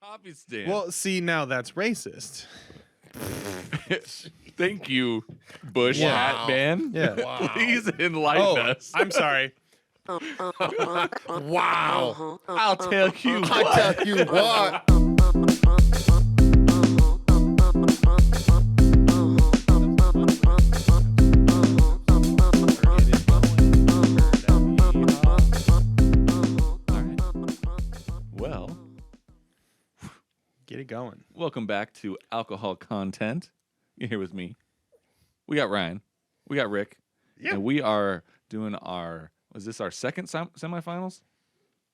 coffee stand. Well, see, now that's racist. Thank you, Busch Wow. Hat Man. Yeah. Wow. Please enlighten us. I'm sorry. Wow. I'll tell you I what. tell you what. Well, Get it going. welcome back to Alcohol Content. You're here with me. We got Ryan. We got Rick. Yeah. And we are doing our, was this our second semifinals?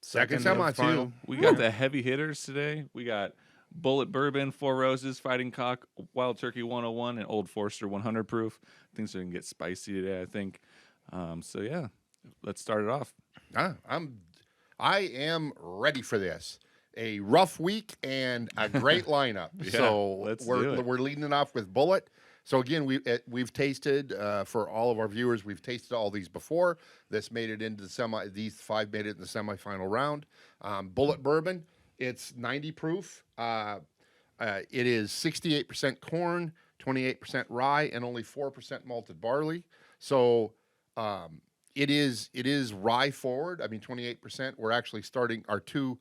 Second of semifinal. two. We got the heavy hitters today. We got Bulleit Bourbon, Four Roses, Fighting Cock, Wild Turkey 101, and Old Forester 100 proof. Things are going to get spicy today, I think. So, yeah, let's start it off. I am ready for this. A rough week and a great lineup. Yeah, So let's do it. we're leading it off with Bulleit. So again, we've tasted for all of our viewers. We've tasted all these before. This made it into the These five made it in the semifinal round. Bulleit Bourbon. It's 90 proof. It is 68% corn, 28% rye, and only 4% malted barley. So it is rye forward. I mean, 28%. We're actually starting our two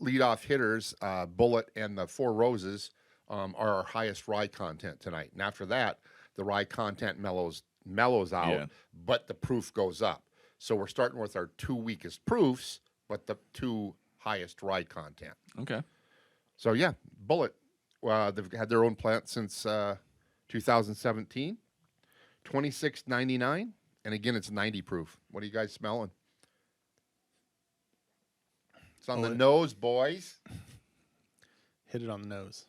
leadoff hitters, Bulleit and the Four Roses, are our highest rye content tonight. And after that, the rye content mellows out, Yeah. but the proof goes up. So we're starting with our two weakest proofs, but the two highest rye content. Okay. So yeah, Bulleit. They've had their own plant since 2017. $26.99, and again, it's 90 proof. What are you guys smelling? It's on the Bulleit. nose, boys. Hit it on the nose.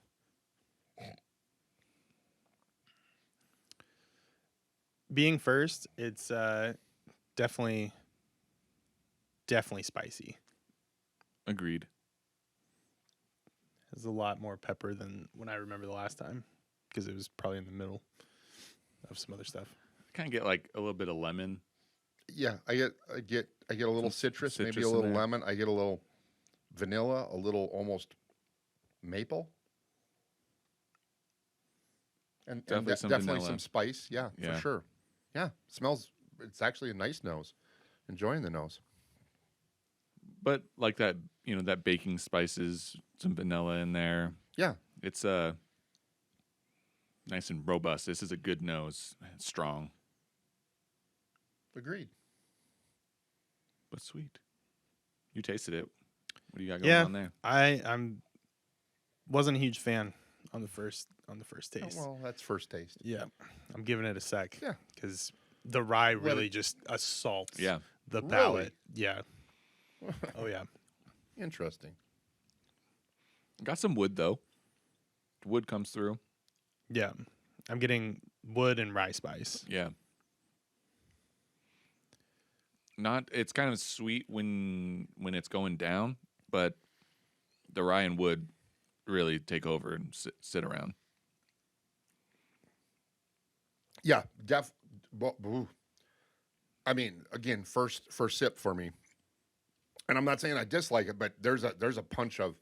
Being first, it's definitely spicy. Agreed. Has a lot more pepper than when I remember the last time, because it was probably in the middle of some other stuff. Kind of get like a little bit of lemon. Yeah, I get a little citrus, maybe citrus a in little there. lemon. I get a little vanilla, a little almost maple, and Definitely some definitely vanilla. some spice. Yeah, Yeah. for sure. Yeah, smells. It's actually a nice nose. Enjoying the nose. But like that, that baking spices, some vanilla in there. Yeah, It's nice and robust. This is a good nose. It's strong, agreed. but sweet. You tasted it. What do you got going Yeah, on there? I'm wasn't a huge fan on the first Oh, taste. well, that's first taste. Yeah, I'm giving it a sec. Yeah. because the rye Let really it- just assaults. Yeah. the Really? palate. Yeah. Oh yeah. Interesting. Got some wood though. Wood comes through. Yeah, I'm getting wood and rye spice. Yeah. It's kind of sweet when it's going down, but the rye and wood really take over and sit around. Yeah, I mean, again, first sip for me, and I'm not saying I dislike it, but there's a punch of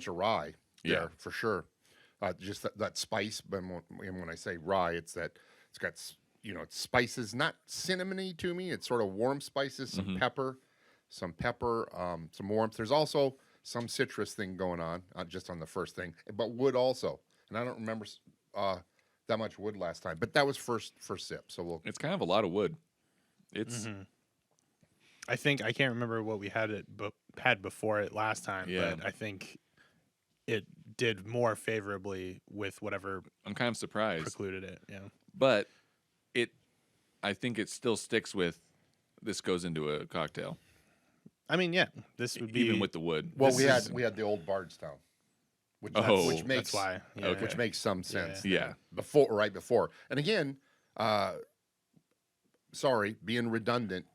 rye there Yeah. for sure. Just that spice, but when I say rye, it's got it's spices, not cinnamony to me. It's sort of warm spices, some pepper, some warmth. There's also some citrus thing going on, just on the first thing, but wood also. And I don't remember that much wood last time, but that was first sip. So we'll. It's kind of a lot of wood. It's I think I can't remember what we had before it last time, Yeah. but I think it did more favorably with whatever I'm kind of surprised, precluded it. Yeah. but I think it still sticks with. This goes into a cocktail, I mean, yeah, this would be even with the wood. Well, This we had the old Bardstown, which, Oh. which makes that's why. Yeah, Okay. which makes some sense. Yeah. Right before, and again, sorry, being redundant.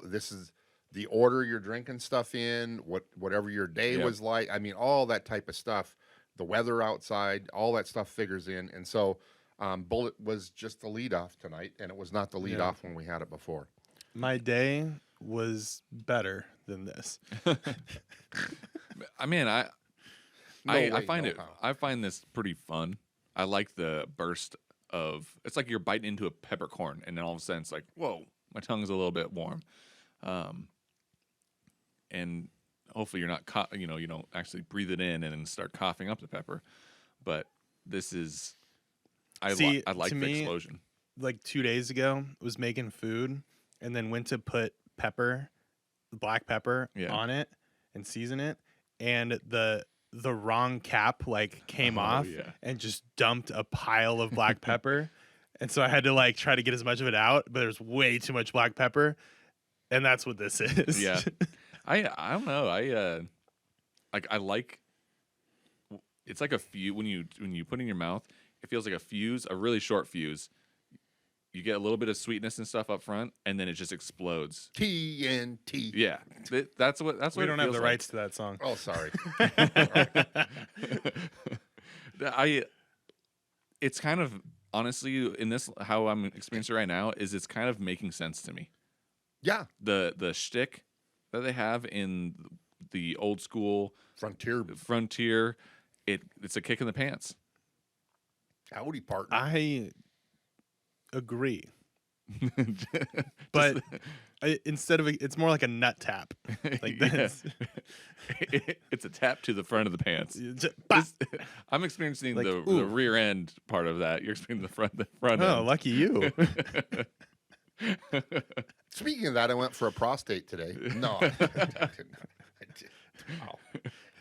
This is the order you're drinking stuff in. Whatever your day Yep. was like. I mean, all that type of stuff. The weather outside, all that stuff figures in, and so Bulleit was just the leadoff tonight, and it was not the leadoff when we had it before. My day was better than this. I mean, No I way, find no it. how. I find this pretty fun. I like the burst of. It's like you're biting into a peppercorn, and then all of a sudden it's like, whoa, my tongue's a little bit warm, and hopefully you're not, you don't actually breathe it in and then start coughing up the pepper. But this is. See, I like to the me, explosion. like 2 days ago, was making food and then went to put black pepper Yeah. on it and season it, and the wrong cap like came off yeah. and just dumped a pile of black pepper, and so I had to like try to get as much of it out, but there's way too much black pepper, and that's what this is. Yeah. I don't know. I like. It's like a fuse when you put it in your mouth. It feels like a fuse, a really short fuse. You get a little bit of sweetness and stuff up front, and then it just explodes. TNT. Yeah, that's what We it don't have feels the like. rights to that song. Oh, sorry. It's kind of honestly in this how I'm experiencing it right now is it's kind of making sense to me. Yeah. The shtick that they have in the old school frontier, it's a kick in the pants. Howdy, partner. I agree, but instead of it's more like a nut tap. Like Yeah. that's It's a tap to the front of the pants. Bah! I'm experiencing Like, the ooh. rear end part of that. You're experiencing the front Oh, end. lucky you. Speaking of that, I went for a prostate today. No. I didn't. Wow.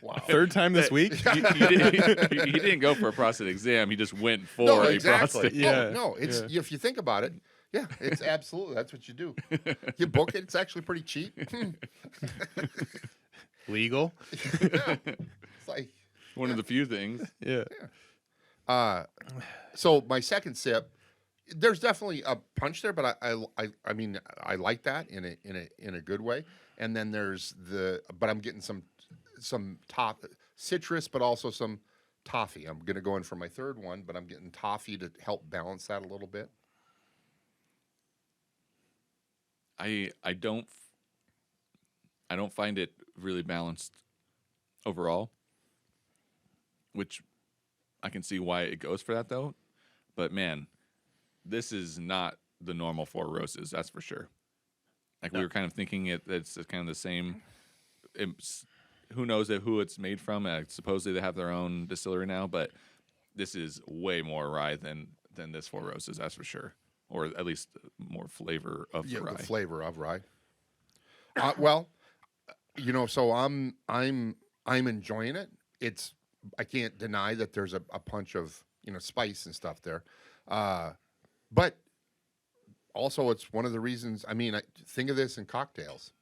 Wow. Third time this week. he didn't go for a prostate exam. He just went for No, a exactly. prostate. Yeah. No, it's Yeah. if you think about it, yeah, it's absolutely that's what you do. You book it. It's actually pretty cheap. Legal. Yeah. It's like One of the few things. Yeah. so. My second sip, there's definitely a punch there, but I mean I like that in a good way. And then there's but I'm getting some top citrus, but also some toffee. I'm gonna go in for my third one, but I'm getting toffee to help balance that a little bit. I don't find it really balanced overall, which I can see why it goes for that though. But man, this is not the normal Four Roses, that's for sure. Like we were kind of thinking it's kind of the same. Who knows who it's made from? Supposedly they have their own distillery now, but this is way more rye than this Four Roses, that's for sure. Or at least more flavor of the rye. The flavor of rye. Well, so I'm enjoying it. I can't deny that there's a punch of spice and stuff there, but also it's one of the reasons. I mean, think of this in cocktails.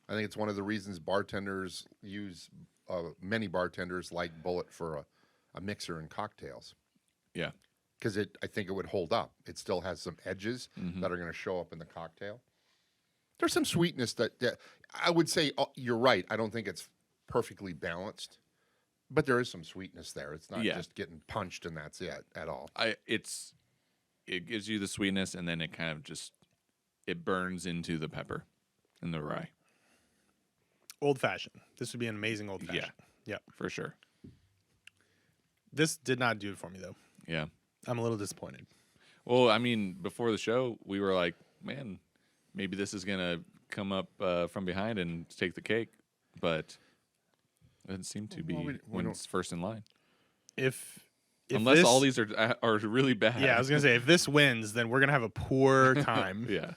I think it's one of the reasons bartenders use many bartenders like Bulleit for a mixer in cocktails. Yeah. Because I think it would hold up. It still has some edges that are going to show up in the cocktail. There's some sweetness that I would say you're right. I don't think it's perfectly balanced, but there is some sweetness there. It's not just getting punched and that's it at all. It gives you the sweetness and then it kind of just it burns into the pepper and the rye. Old fashioned. This would be an amazing old fashioned. Yeah. For sure. This did not do it for me though. Yeah. I'm a little disappointed. Well, I mean, before the show, we were like, man, maybe this is going to come up from behind and take the cake. But it doesn't seem to be when it's first in line. Unless this, all these are really bad. Yeah, I was going to say, if this wins, then we're going to have a poor time. Yeah.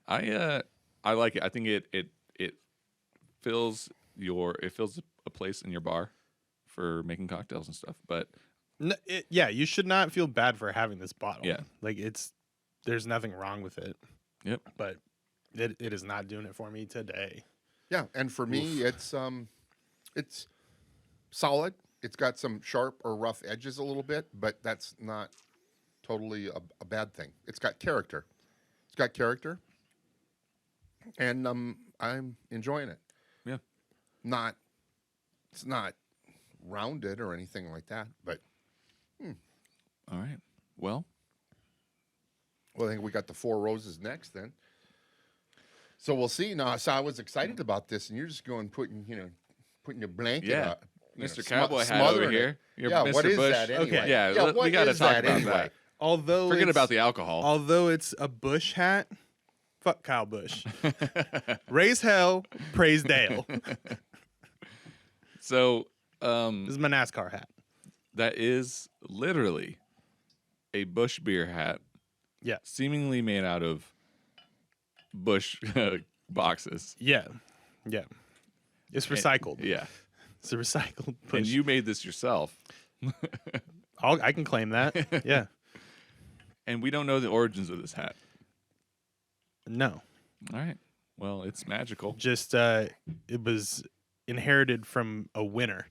I like it. I think it fills a place in your bar for making cocktails and stuff. But you should not feel bad for having this bottle. Yeah. Like there's nothing wrong with it. Yep. But it is not doing it for me today. Yeah, and for me, it's solid. It's got some sharp or rough edges a little bit, but that's not totally a bad thing. It's got character. And I'm enjoying it. Yeah. It's not rounded or anything like that, but all right. Well, I think we got the Four Roses next then. So we'll see. Now, so I was excited about this, and you're just going putting putting your blanket Yeah. up. Mr. Cowboy hat over smothering it. here. You're Yeah, Mr. what is Bush. that anyway? Okay. Yeah, we what gotta is talk that about anyway? that. Although Forget it's- about the alcohol. Although it's a Bush hat, fuck Kyle Busch. Raise hell, praise Dale. So, This is my NASCAR hat. that is literally a Busch Beer hat, Yeah. seemingly made out of Busch boxes. Yeah. Yeah. It's recycled. Yeah, It's a recycled Busch. and you made this yourself, I can claim that. Yeah. and we don't know the origins of this hat. No. All right. Well, it's magical. Just it was inherited from a winner.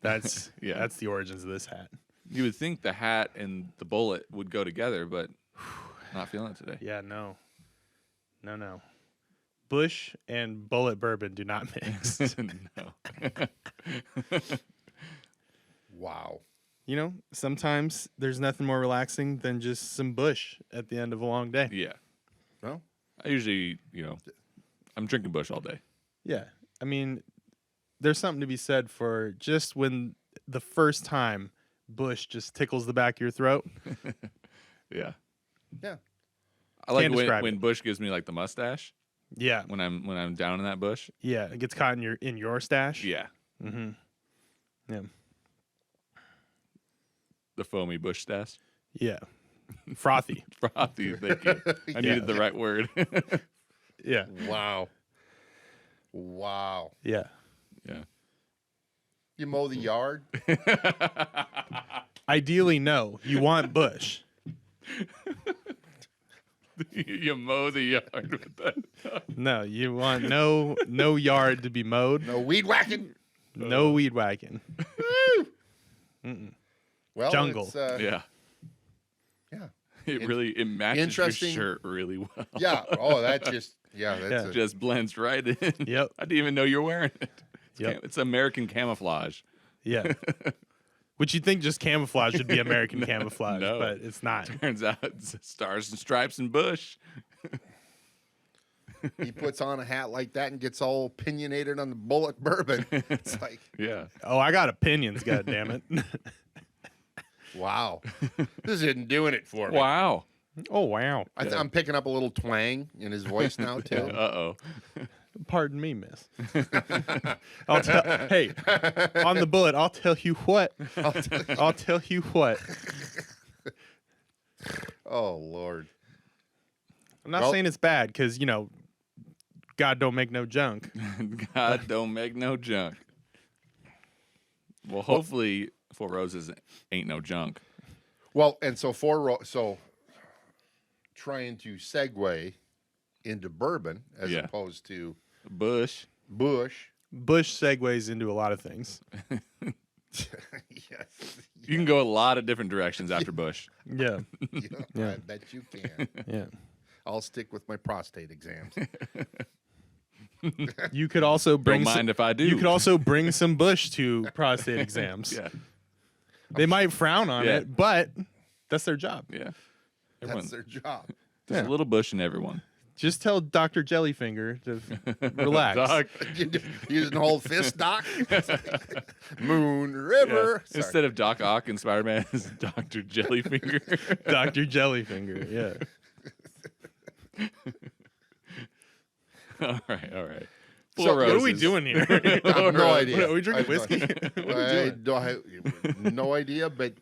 That's Yeah. that's the origins of this hat. You would think the hat and the bullet would go together, but not feeling it today. Yeah, no. No. Busch and Bulleit Bourbon do not mix. No. Wow. You know, sometimes there's nothing more relaxing than just some Busch at the end of a long day. Yeah. Well, I usually, I'm drinking Busch all day. Yeah. I mean, there's something to be said for just when the first time Busch just tickles the back of your throat. Yeah. yeah. I like Can't describe when it. Busch gives me like the mustache Yeah. when I'm down in that bush. Yeah. It gets caught in your stash. Yeah. Mm-hmm. Yeah. The foamy Busch stash. Yeah. Frothy. Frothy, thank you. I needed the right word. Yeah. Wow. Wow. Yeah. Yeah. You mow the yard? Ideally, no. You want Busch. You mow the yard with that. No, you want no yard to be mowed. No weed whacking? No weed whacking. Well, Jungle. It's, Yeah. yeah. It matches your interesting- shirt really well. Yeah. Oh, that just, that's Yeah. a, Just blends right in. Yep. I didn't even know you're wearing it. Yep. It's American camouflage. Yeah. Which you'd think just camouflage would be American camouflage, No. but it's not. Turns out it's stars and stripes and Busch. he puts on a hat like that and gets all opinionated on the Bulleit Bourbon. It's like, Yeah. Oh, I got opinions, goddammit. wow. This isn't doing it for me. Wow. Oh, wow. I'm picking up a little twang in his voice now, too. Uh-oh. Pardon me, miss. Hey, on the bullet, I'll tell you what. I'll tell you what. Oh, Lord. I'm not Well- saying it's bad because, God don't make no junk. God don't make no junk. Well, hopefully Four Roses ain't no junk. Well, and so trying to segue into bourbon as Yeah. opposed to Busch. Bush. Bush segues into a lot of things. Yes. You can go a lot of different directions after Busch. Yeah. Yeah, I bet you can. Yeah. I'll stick with my prostate exams. You could also bring Don't mind if I do. You could also bring some Bush to prostate exams. Yeah. They might frown on Yeah. it, but that's their job. Yeah. Everyone, That's their job. there's a little Busch in everyone. Just tell Dr. Jellyfinger to relax. Doc. Using whole fist, Doc. Moon River. Yeah. Instead of Doc Ock and Spider-Man, it's Dr. Jellyfinger. Dr. Jellyfinger, yeah. All right. So, Four What are we Roses. doing here? I have no idea. Are we drinking I have no- whiskey? What are we doing? I have no idea, but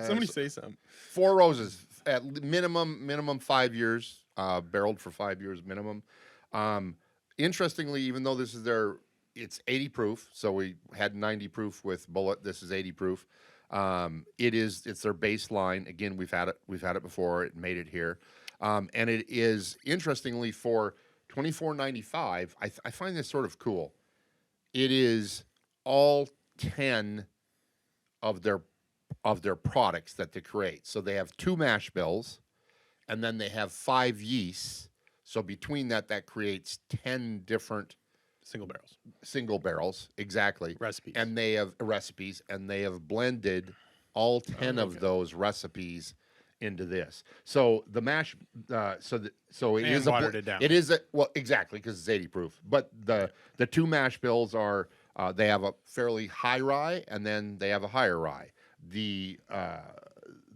Somebody say something. Four Roses at minimum 5 years, barreled for 5 years minimum. Interestingly, even though this is it's 80 proof, so we had 90 proof with Bulleit. This is 80 proof. It's their baseline. Again, we've had it before. It made it here, and it is interestingly for $24.95. I find this sort of cool. It is all 10 of their products that they create. So they have 2 mash bills, and then they have 5 yeasts. So between that creates 10 different Single barrels. exactly. Recipes. And they have recipes, and they have blended all 10 of those recipes into this. So the mash, so it And is watered it down. It is exactly because it's 80 proof. But the 2 mash bills are They have a fairly high rye, and then they have a higher rye. The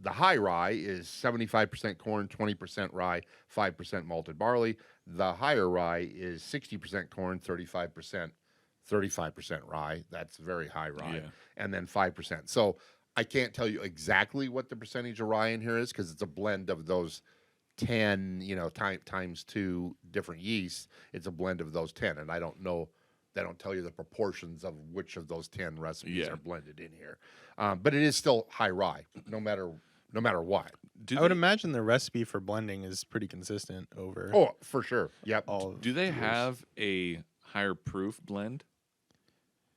high rye is 75% corn, 20% rye, 5% malted barley. The higher rye is 60% corn, 35% rye. That's very high rye, Yeah. and then 5%. So I can't tell you exactly what the percentage of rye in here is because it's a blend of those 10, times 2 different yeasts. It's a blend of those 10, and I don't know. They don't tell you the proportions of which of those 10 recipes Yeah. are blended in here. But it is still high rye, no matter what. I would imagine the recipe for blending is pretty consistent over Oh, for sure. Yep. all. Do they years. have a higher proof blend?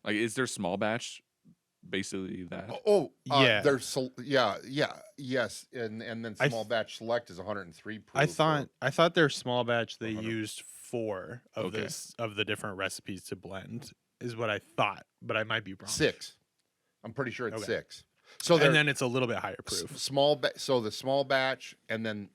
Like, is there small batch basically that? Yeah. There's yes, and then I small batch select is 103 proof. I thought their small batch they 100. used 4 of Okay. of the different recipes to blend is what I thought, but I might be wrong. 6. I'm pretty sure it's Okay. 6. So And then it's a little bit higher proof. so the small batch and then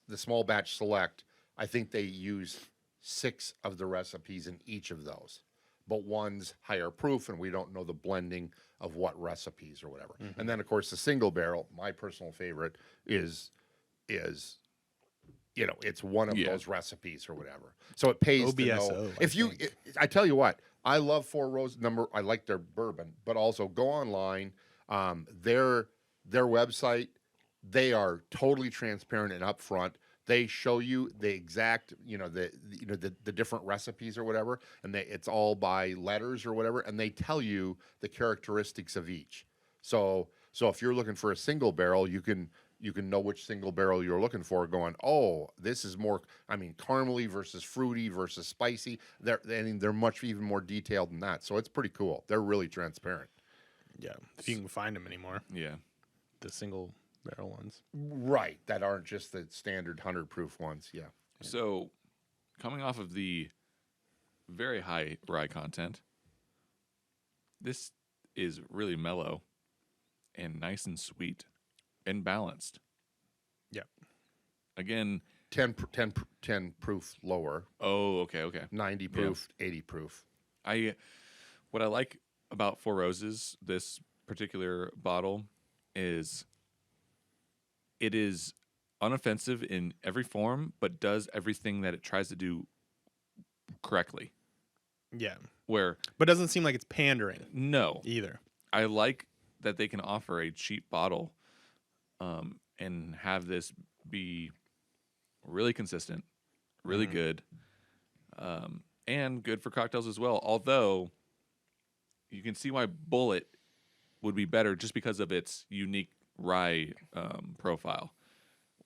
the small batch select, I think they use 6 of the recipes in each of those. But one's higher proof, and we don't know the blending of what recipes or whatever. Mm-hmm. And then, of course, the single barrel, my personal favorite, is it's one of Yeah. those recipes or whatever. So it pays to know. OBSO, If you, I tell you what, I love Four Roses. I like their bourbon, but also go online. Their website, they are totally transparent and upfront. They show you the exact, the different recipes or whatever, and it's all by letters or whatever, and they tell you the characteristics of each. So if you're looking for a single barrel, you can know which single barrel you're looking for. Going, oh, this is more, caramely versus fruity versus spicy. They're much even more detailed than that. So it's pretty cool. They're really transparent. Yeah, if you can find them anymore, Yeah. the single barrel ones. Right, that aren't just the standard 100 proof ones. Yeah. So, coming off of the very high rye content, this is really mellow and nice and sweet and balanced. Yep. Again, 10 proof lower, oh, okay. 90 proof, 80 proof. What I like about Four Roses, this particular bottle, is it is unoffensive in every form, but does everything that it tries to do correctly. Yeah, Where, but it doesn't seem like it's pandering no, either. I like that they can offer a cheap bottle and have this be really consistent, really good, and good for cocktails as well. Although you can see why Bulleit would be better just because of its unique rye profile,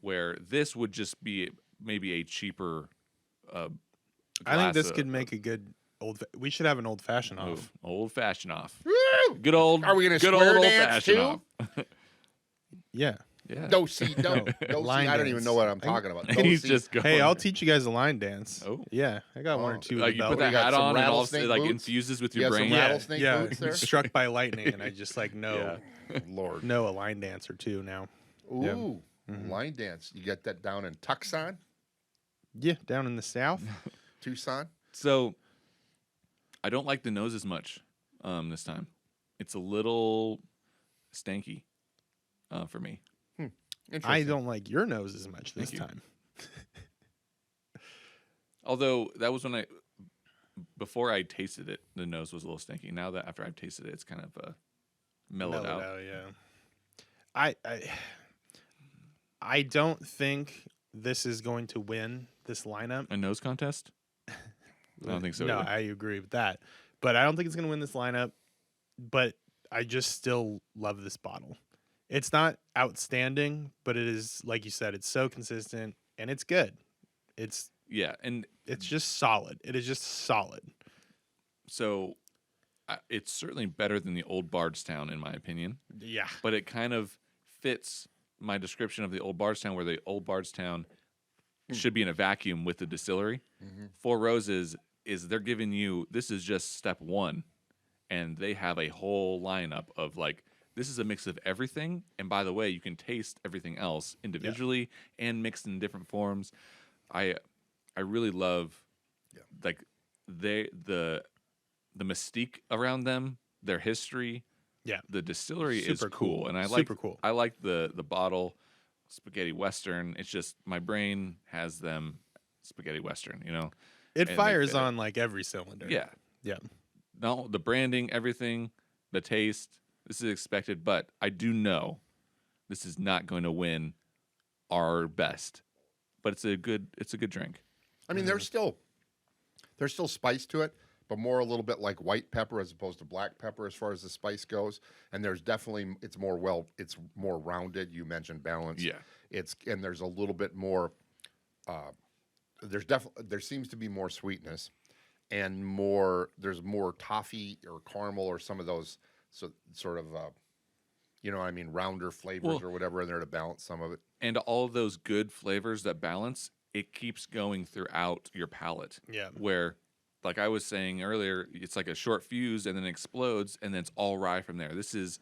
where this would just be maybe a cheaper I think glass this could make a good we should have an old fashioned off. old fashioned off. Woo! Good old. Are we gonna good square old dance fashioned too? off. Yeah. Yeah. No, see, no. Line I don't even dance. know what I'm talking about. He's No, see. just going. Hey, I'll teach you guys a line dance. Oh. Yeah, I got one or Oh. two. Like in you the put belt. that got hat some on and all rattlesnake it like boots? infuses with You your have some brain. yeah, rattlesnake yeah. boots there? Struck by lightning, and I just like know Lord. know a line dance or two now. Ooh, line dance. You get that down in Tucson, Yeah, down in the south. Tucson. So I don't like the nose as much this time. It's a little stanky for me. I Interesting. don't like your nose as much this Thank you. time. Although that was when before I tasted it, the nose was a little stanky. Now that after I've tasted it, it's kind of mellowed out. Yeah. I don't think this is going to win this lineup. A nose contest? I don't think so. No, either. I agree with that. But I don't think it's going to win this lineup. But I just still love this bottle. It's not outstanding, but it is, like you said, it's so consistent and it's good. It's and just solid. It is just solid. so it's certainly better than the Old Bardstown, in my opinion. Yeah. But it kind of fits my description of the Old Bardstown, where the Old Bardstown should be in a vacuum with the distillery. Four Roses is they're giving you, this is just step one, and they have a whole lineup of like, this is a mix of everything, and by the way, you can taste everything else individually and mixed in different forms. I really love like the the mystique around them, their history. Yeah. The distillery is Super cool, cool. and I Super cool. I like the bottle spaghetti western. It's just my brain has them spaghetti western, you know. It and they fires fit it. on like every cylinder. Yeah, Yeah. no, the branding, everything, the taste. This is expected, but I do know this is not going to win our best. But it's a good drink. I mean, there's still spice to it, but more a little bit like white pepper as opposed to black pepper as far as the spice goes. And there's definitely it's more rounded. You mentioned balance. Yeah. And there's a little bit more. There seems to be more sweetness, and there's more toffee or caramel or some of those sort of you know what I mean, rounder flavors or whatever in there to balance some of it. And all of those good flavors that balance, it keeps going throughout your palate. Yeah. Where, like I was saying earlier, it's like a short fuse and then explodes, and then it's all rye from there. This is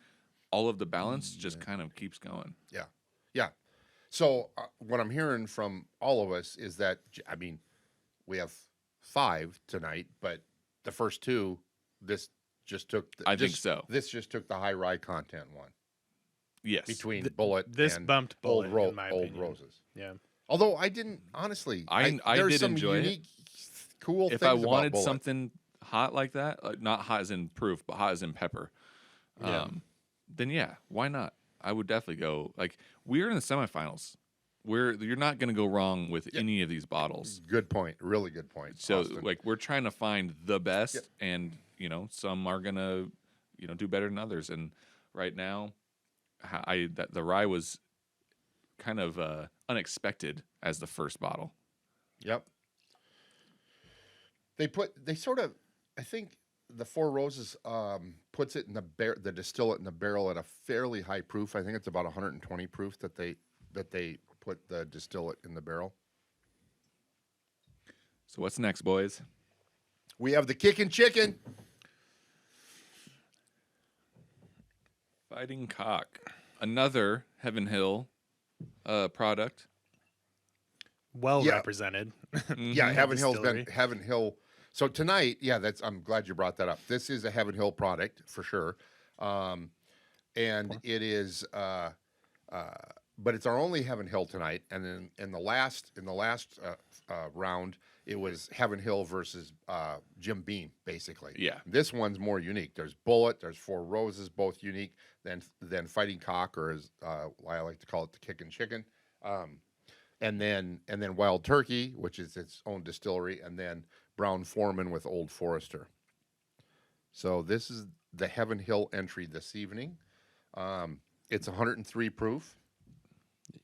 all of the balance just kind of keeps going. Yeah, yeah. So what I'm hearing from all of us is that, I mean, we have 5 tonight, but the first 2, this just took. I think so. This just took the high rye content one. Yes. Between Bulleit this and bumped Bulleit, in my Old opinion. Roses. Yeah. Although I didn't honestly, I there's did some enjoy it. unique, cool If things I about wanted Bulleit. something hot like that, not hot as in proof, but hot as in pepper, Yeah. then yeah, why not? I would definitely go. Like, we're in the semifinals. You're not going to go wrong with any of these bottles. Good point. Really good point. So Austin. like, we're trying to find the best, and you know, some are gonna, you know, do better than others. And right now, the rye was kind of unexpected as the first bottle. Yep. They sort of, I think the Four Roses puts it in the distill it in the barrel at a fairly high proof. I think it's about 120 proof that they put the distill it in the barrel. So what's next, boys? We have the kickin' chicken. Fighting Cock, another Heaven Hill product. Well Yeah. represented. Yeah, Heaven Hill's been Distillery. Heaven Hill. So tonight, yeah, I'm glad you brought that up. This is a Heaven Hill product for sure, and it is, but it's our only Heaven Hill tonight. And then in the last round, it was Heaven Hill versus Jim Beam, basically. Yeah. This one's more unique. There's Bulleit, there's Four Roses, both unique. Then Fighting Cock, or as I like to call it, the Kickin' Chicken. And then Wild Turkey, which is its own distillery, and then Brown Foreman with Old Forester. So this is the Heaven Hill entry this evening. It's 103 proof.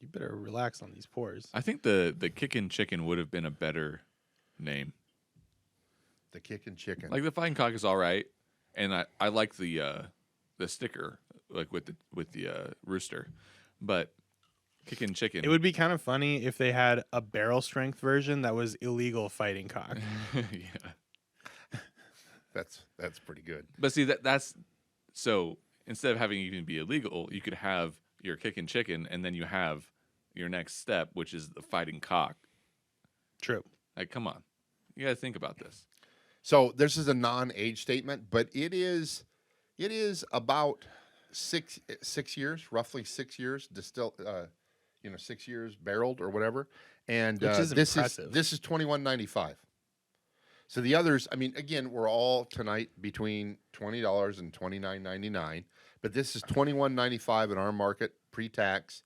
You better relax on these pours. I think the Kickin' Chicken would have been a better name. The Kickin' Chicken. Like, the Fighting Cock is all right, and I like the sticker, like with the rooster, but Kickin' Chicken. It would be kind of funny if they had a barrel strength version that was illegal Fighting Cock. Yeah. That's pretty good. But see, that's so instead of having it even be illegal, you could have your Kickin' Chicken, and then you have your next step, which is the Fighting Cock. True. Like, come on, you got to think about this. So this is a non-age statement, but it is about six years, roughly 6 years distilled. 6 years barreled or whatever, and Which is this impressive. is $21.95. So the others, I mean, again, we're all tonight between $20 and $29.99, but this is $21.95 in our market pre-tax.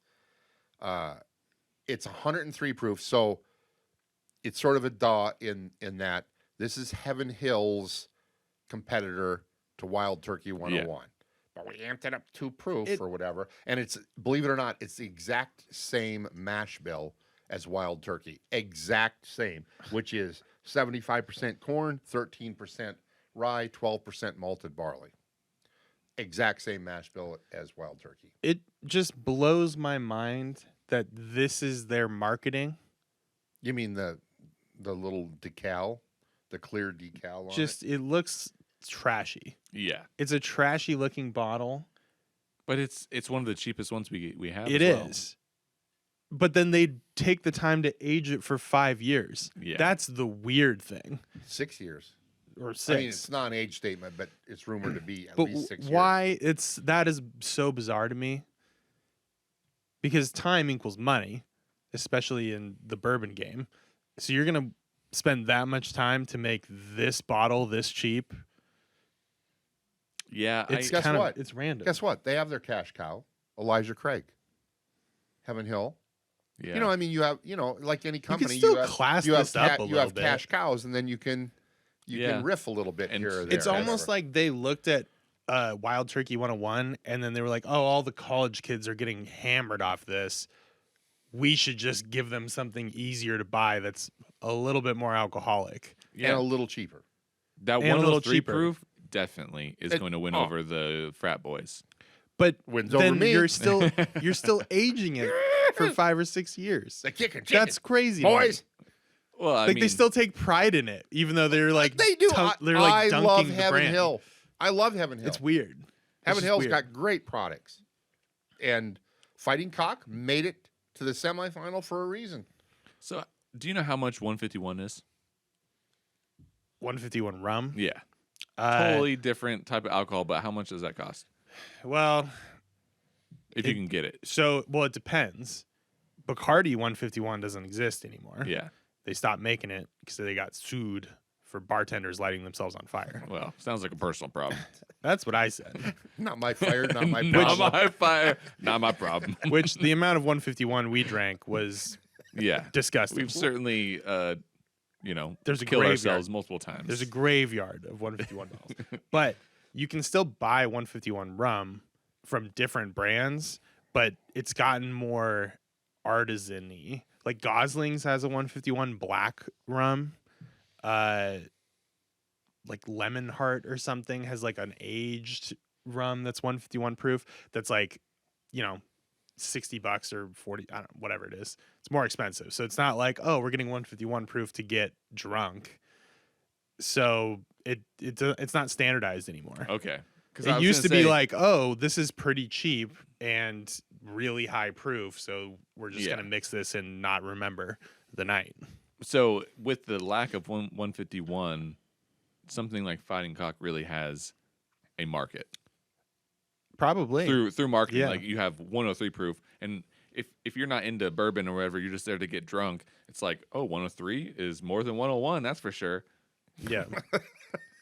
It's 103 proof, so it's sort of a daw in that this is Heaven Hill's competitor to Wild Turkey 101. But we amped it up 2 proof or whatever. And it's, believe it or not, it's the exact same mash bill as Wild Turkey. Exact same, which is 75% corn, 13% rye, 12% malted barley. Exact same mash bill as Wild Turkey. It just blows my mind that this is their marketing. You mean the little decal, the clear decal on Just it looks trashy. Yeah, It's a trashy looking bottle. but it's one of the cheapest ones we have. It as well. is. But then they take the time to age it for 5 years. Yeah. That's the weird thing. it? 6 years. or 6. I mean, it's not an age statement, but it's rumored to be at But least 6 years. why that is so bizarre to me? Because time equals money, especially in the bourbon game. So you're gonna spend that much time to make this bottle this cheap? Yeah, It's Guess kind what? of it's random. Guess what? They have their cash cow, Elijah Craig, Heaven Hill. yeah. You know, I mean, you have, like any company, still you have, class you have, this up a you little have bit. cash cows, and then you can Yeah. riff a little bit And here or there. It's almost like they looked at Wild Turkey 101 and then they were like, oh, all the college kids are getting hammered off this. We should just give them something easier to buy that's a little bit more alcoholic. yeah. and a little cheaper. That and a little 103 cheaper. proof definitely is It- going to win oh. over the frat boys. But Wins over then me. you're still aging it for 5 or 6 years. The kicking chicken. That's crazy, to me. boys. Well, I Like mean, they still take pride in it, even though they're like They do. they're like I dunking love the Heaven brand. Hill. I love Heaven Hill. It's weird. Heaven just Hill's weird. got great products, and Fighting Cock made it to the semifinal for a reason. So, do you know how much 151 is? 151 rum. Yeah, Uh, totally different type of alcohol. But how much does that cost Well, if you can get it? it depends. Bacardi 151 doesn't exist anymore. Yeah. They stopped making it because they got sued for bartenders lighting themselves on fire. Well, sounds like a personal problem. That's what I said. Not my fire, not my not problem. my fire, not my problem. Which the amount of 151 we drank was Yeah, disgusting. we've certainly, There's a killed graveyard. ourselves multiple times. There's a graveyard of 151 bottles. But you can still buy 151 rum from different brands, but it's gotten more artisan-y. Like Gosling's has a 151 black rum. Like Lemon Heart or something has like an aged rum that's 151 proof that's like, $60 or 40, I don't know, whatever it is. It's more expensive. So it's not like, oh, we're getting 151 proof to get drunk. So it's not standardized anymore. Okay. It used to be like, oh, this is pretty cheap and really high proof, so we're just Yeah. gonna mix this and not remember the night. So with the lack of 151, something like Fighting Cock really has a market Probably. through marketing. Yeah. Like you have 103 proof, and if you're not into bourbon or whatever, you're just there to get drunk. It's like, oh, 103 is more than 101, that's for sure. Yeah.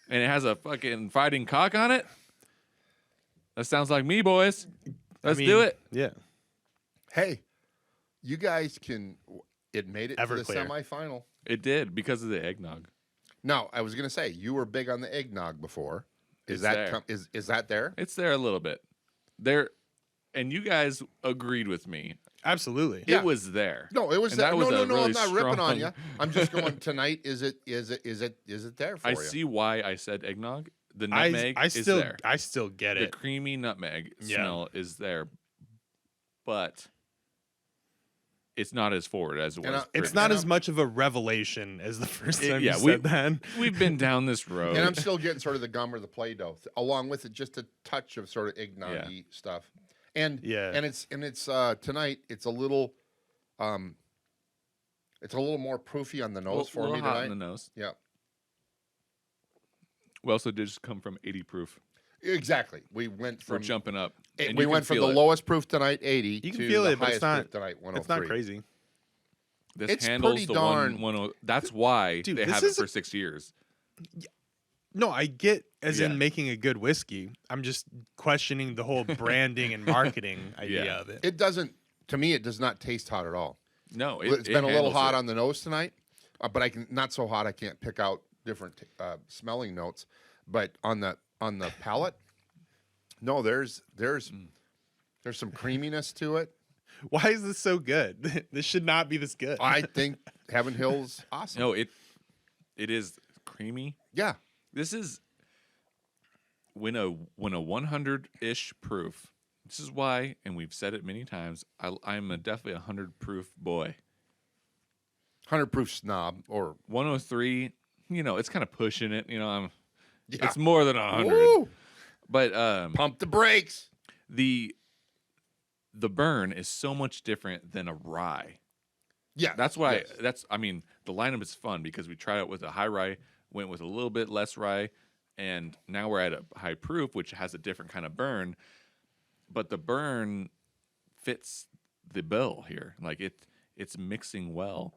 And it has a fucking Fighting Cock on it. That sounds like me, boys. Let's do it. Yeah. Hey, you guys can. It made it to the Everclear. semifinal. It did because of the eggnog. No, I was going to say you were big on the eggnog before. Is It's that there. is that there? It's there a little bit. There, and you guys agreed with me. Absolutely. Yeah. It was there. No, it was And there. that No, was no, a no. really I'm not ripping on strong- you. I'm just going tonight. Is it there for I you? see why I said eggnog. The I nutmeg is still there. I still get The it. creamy nutmeg Yeah. smell is there, but it's not as forward as it And was. It's And not I'm- as much of a revelation as the first time yeah, you we- said that. We've been down this road. And I'm still getting sort of the gum or the Play-Doh, along with it, just a touch of sort of eggnog-y stuff. And Yeah. and it's tonight. It's a little more proofy on the nose for little me hot tonight. in the nose. Yeah, We also did just come from 80 proof. exactly. We went We're from jumping up. we and you went can from the feel it. lowest proof tonight, 80, You can to feel the it, but highest it's not proof tonight, 103. It's not crazy. This It's handles pretty the darn- 110. That's why Dude, they this have it is for 6 years. No, I get as Yeah. in making a good whiskey. I'm just questioning the whole branding and marketing idea Yeah. of it. It doesn't. To me, it does not taste hot at all. No, It's been a little hot on the nose tonight, but I can not so hot I can't pick out different smelling notes. But on the palate, no, there's some creaminess to it. Why is this so good? This should not be this good. I think Heaven Hill's awesome. No, it is creamy. Yeah, This is when a 100-ish proof. This is why, and we've said it many times. I'm definitely a 100 proof boy. 100 proof snob or 103, it's kind of pushing it. yeah. It's more than 100. Woo! But Pump the brakes. the burn is so much different than a rye. Yeah, That's why yes. the lineup is fun because we tried it with a high rye, went with a little bit less rye, and now we're at a high proof, which has a different kind of burn. But the burn fits the bill here. Like it's mixing well.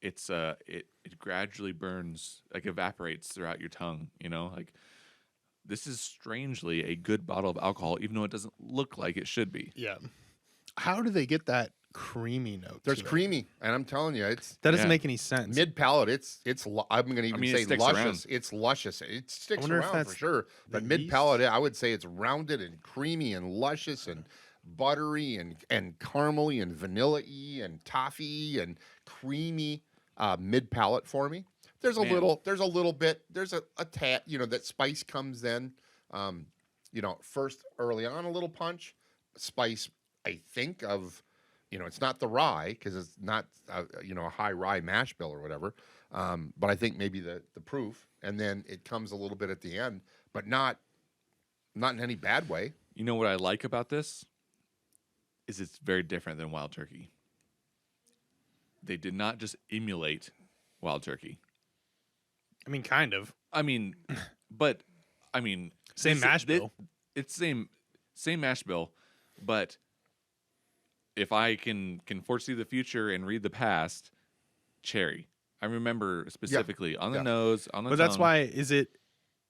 It's it gradually burns, like evaporates throughout your tongue. Like this is strangely a good bottle of alcohol, even though it doesn't look like it should be. Yeah. How do they get that creamy note? There's to it? creamy, and I'm telling you, it's That doesn't Yeah. make any sense. mid palate. I'm going to even mean, it say sticks luscious. around. It's luscious. It sticks wonder if around for that's sure. the But mid palate, I would say it's rounded and creamy and luscious and buttery and caramely and vanilla-y and toffee and creamy mid palate for me. There's a Man. little bit. There's a tad. That spice comes then. First early on a little punch, spice. I think of. It's not the rye because it's not, a high rye mash bill or whatever. But I think maybe the proof, and then it comes a little bit at the end, but not in any bad way. You know what I like about this is it's very different than Wild Turkey. They did not just emulate Wild Turkey. I mean, kind of. Same Same mash bill. It's same mash bill, but if I can foresee the future and read the past, cherry. I remember specifically on the Yeah. nose, on the But tongue. that's why is it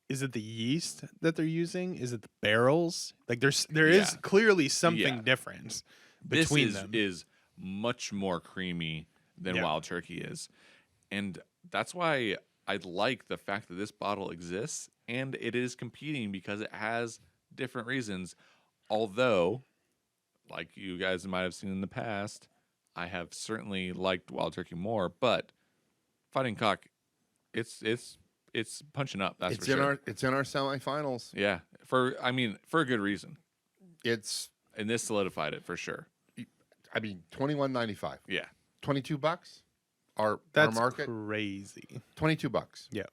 the yeast that they're using? Is it the barrels? Like there is Yeah. clearly something Yeah. different this between them. is much more creamy than Yeah. Wild Turkey is. And that's why I like the fact that this bottle exists and it is competing because it has different reasons. Although, like you guys might have seen in the past, I have certainly liked Wild Turkey more, but Fighting Cock, it's punching up. That's It's for sure. it's in our semifinals. Yeah, for a good reason, It's and this solidified it for sure. $21.95, Yeah, $22. Our That's market crazy. $22. Yeah.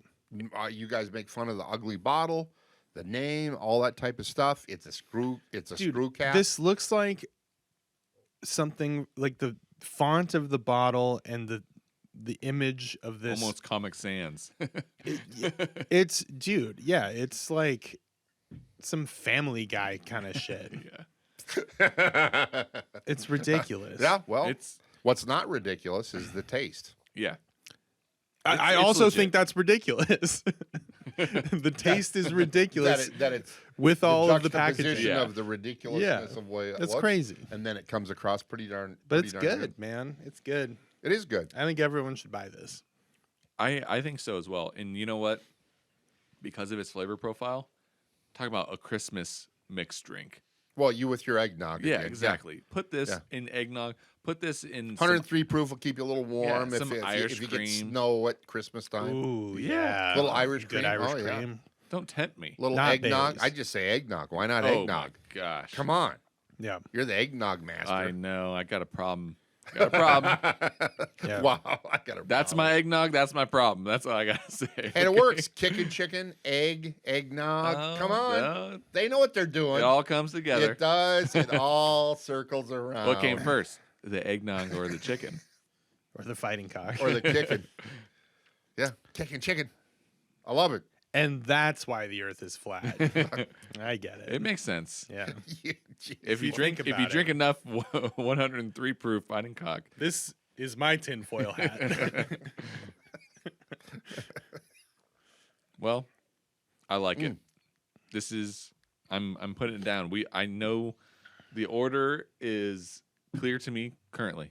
You guys make fun of the ugly bottle, the name, all that type of stuff. It's a screw. It's a screw cap. This looks like something like the font of the bottle and the image of this. almost Comic Sans. It's it's like some Family Guy kind of shit. Yeah, It's ridiculous. Yeah. Well, it's what's not ridiculous is the taste. yeah. I It's also legit. think that's ridiculous. The taste is ridiculous That it's with the all of the juxtaposition packaging. Yeah. of the ridiculousness of the way it That's looks, crazy. and then it comes across pretty darn. But pretty it's darn good, man. It's good. It is good. I think everyone should buy this. I think so as well. And you know what? Because of its flavor profile, talk about a Christmas mixed drink. Well, you with your eggnog. Yeah, again. exactly. Put this Yeah. in eggnog. Put this in 103 proof will keep you a little warm some Irish if you get cream. snow at Christmas time. Ooh, yeah. Little Irish good cream. Irish Oh, yeah. cream. Don't tempt me. Little Not eggnog. Baileys. I just say eggnog. Why not Oh eggnog? my gosh. Come on. Yeah. You're the eggnog master. I know. I got a problem. Got a problem. Yeah. Wow, I got a That's problem. my eggnog. That's my problem. That's all I gotta say. And it works. Kicking chicken, eggnog. Come on. No, They know what they're doing. it all comes together. It does. It all circles around. What came first, the eggnog or the chicken? Or the Fighting Cock. Or the kicking. Yeah, kicking chicken. I love it. And that's why the earth is flat. I get it. It makes sense. Yeah. Jeez. If you you drink, think if you about drink enough 103 proof Fighting Cock, This is my tinfoil hat. well, I like it. This is I'm putting it down. I know the order is clear to me currently.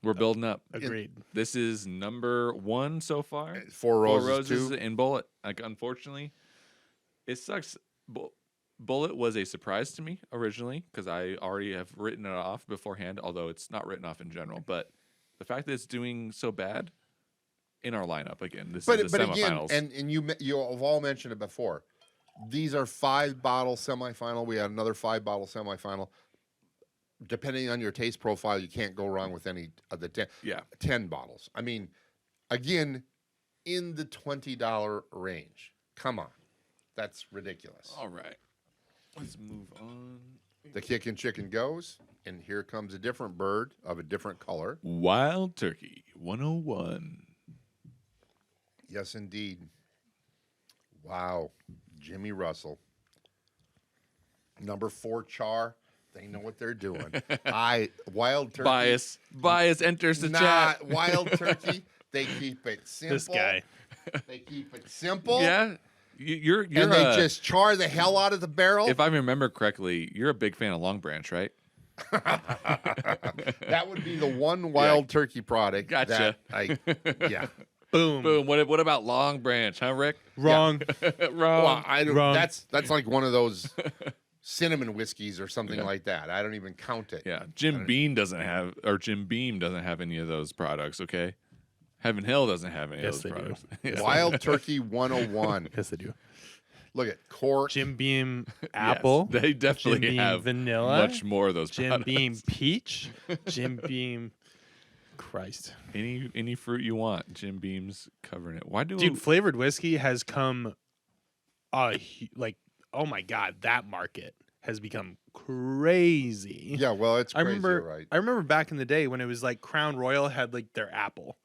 We're building up. Agreed. This is number 1 so far. Four Roses, too. and Bulleit. Like, unfortunately, it sucks. Bulleit was a surprise to me originally because I already have written it off beforehand, although it's not written off in general. But the fact that it's doing so bad in our lineup again, this is the again, semifinals. and you have all mentioned it before. These are 5-bottle semifinal. We had another 5-bottle semifinal. Depending on your taste profile, you can't go wrong with any of the 10 bottles. I mean, again, in the $20 range. Come on, that's ridiculous. All right, let's move on. The kickin' chicken goes, and here comes a different bird of a different color. Wild Turkey 101. Yes, indeed. Wow. Jimmy Russell. Number 4 char. They know what they're doing. Wild turkey. Bias enters the chat. Wild turkey. They keep it simple. This guy. They keep it simple. Yeah. You're And they just char the hell out of the barrel. If I remember correctly, you're a big fan of Long Branch, right? That would be the one wild turkey product. Gotcha. Yeah. Boom. Boom. What about Long Branch, huh, Rick? Wrong. Wrong. Well, I don't. Wrong. That's like one of those cinnamon whiskeys or something like that. I don't even count it. Yeah. Jim Beam doesn't have any of those products, okay? Heaven Hill doesn't have any Yes, of they those do. products. Yes. Wild Turkey 101. Yes, they do. Look at cork. Jim Beam Yes, apple. they definitely Jim Beam have vanilla. much more of those Jim products. Beam peach. Jim Beam. Christ. Any fruit you want, Jim Beam's covering it. Why do Dude, flavored whiskey has come, like, oh my God, that market has become crazy. Yeah, well, it's I crazy, remember. right? I remember back in the day when it was like Crown Royal had like their apple.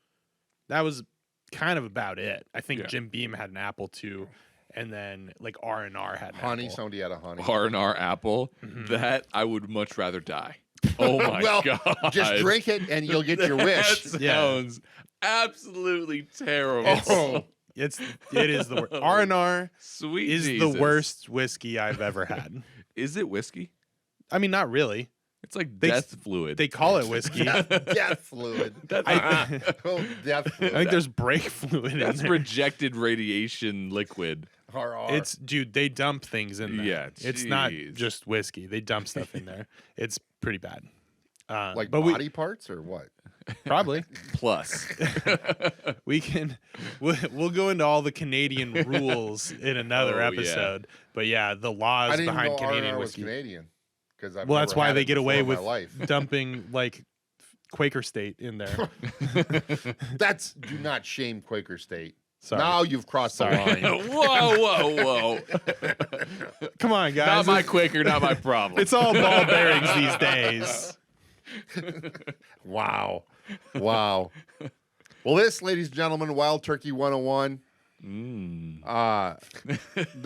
That was kind of about it. I think Yeah. Jim Beam had an apple too, and then like R&R had an Honey, apple. somebody had a honey. R&R apple, that I would much rather die. Oh my Well, God. just drink it and you'll get your wish. That Yeah. sounds absolutely terrible. Oh, It is the worst. R&R Sweet is Jesus. the worst whiskey I've ever had. Is it whiskey? I mean, not really. It's like They- death fluid. They call it whiskey. death fluid. I, Oh, death I fluid. think there's brake fluid in That's there. rejected radiation liquid. RR. It's dude, they dump things in there. Yeah, it's not jeez. just whiskey. They dump stuff in there. It's pretty bad. like but body parts or what? probably Plus. we'll go into all the Canadian rules in another Oh, yeah. episode. But yeah, the I laws didn't behind know Canadian R&R was whiskey. Canadian. Because Well, that's why they get away with life. dumping like Quaker State in there. Do not shame Quaker State. Sorry. Now you've crossed the line. Whoa. Come on, guys. Not my Quaker, not my problem. It's all ball bearings these days. Wow. Well, this, ladies and gentlemen, Wild Turkey 101. The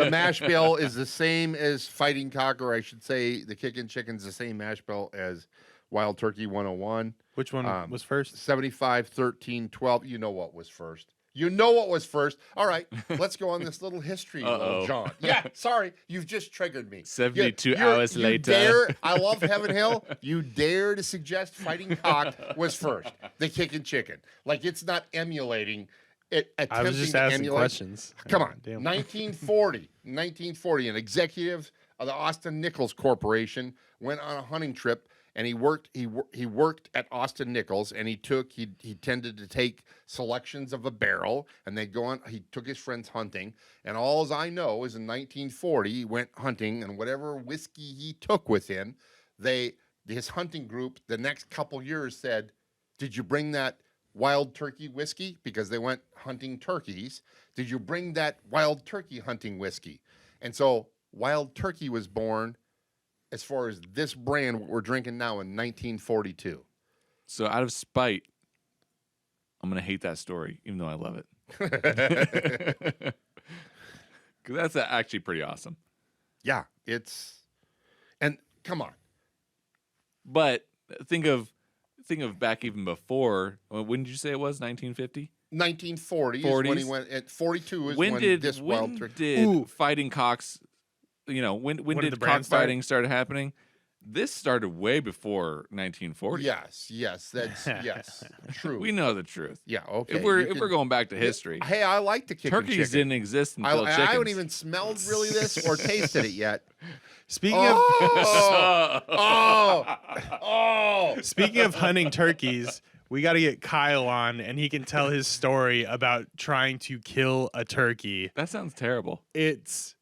mash bill is the same as Fighting Cock, or I should say the Kickin' Chicken's the same mash bill as Wild Turkey 101. Which one was first? 75, 13, 12. You know what was first. You know what was first. All right, let's go on this little history, little John. Yeah, sorry, you've just triggered me. 72 hours later. I love Heaven Hill. You dare to suggest Fighting Cock was first. The Kickin' Chicken. Like it's not emulating it. I was just asking questions. Come on. Damn. 1940, an executive of the Austin Nichols Corporation went on a hunting trip, and he worked at Austin Nichols, and he tended to take selections of a barrel, and they'd go on. He took his friends hunting, and all I know is in 1940 he went hunting, and whatever whiskey he took with him, his hunting group the next couple years said, "Did you bring that wild turkey whiskey?" Because they went hunting turkeys. "Did you bring that wild turkey hunting whiskey?" And so Wild Turkey was born as far as this brand what we're drinking now in 1942. So out of spite, I'm going to hate that story, even though I love it. Because that's actually pretty awesome. Yeah, and come on. But think of back even before. When did you say it was? 1950? 1940 is when he 40s? went. At 42 is When did this Wild Turkey. did fighting cocks? When did did the brand cockfighting started happening? This started way before 1940. Yes, yes, true. We know the truth. Yeah, okay. If we're going back to history, Hey, I like the Kickin' turkeys Chicken. didn't exist until I chickens. haven't even smelled really this or tasted it yet. Speaking Speaking of hunting turkeys, we got to get Kyle on, and he can tell his story about trying to kill a turkey. That sounds terrible. It's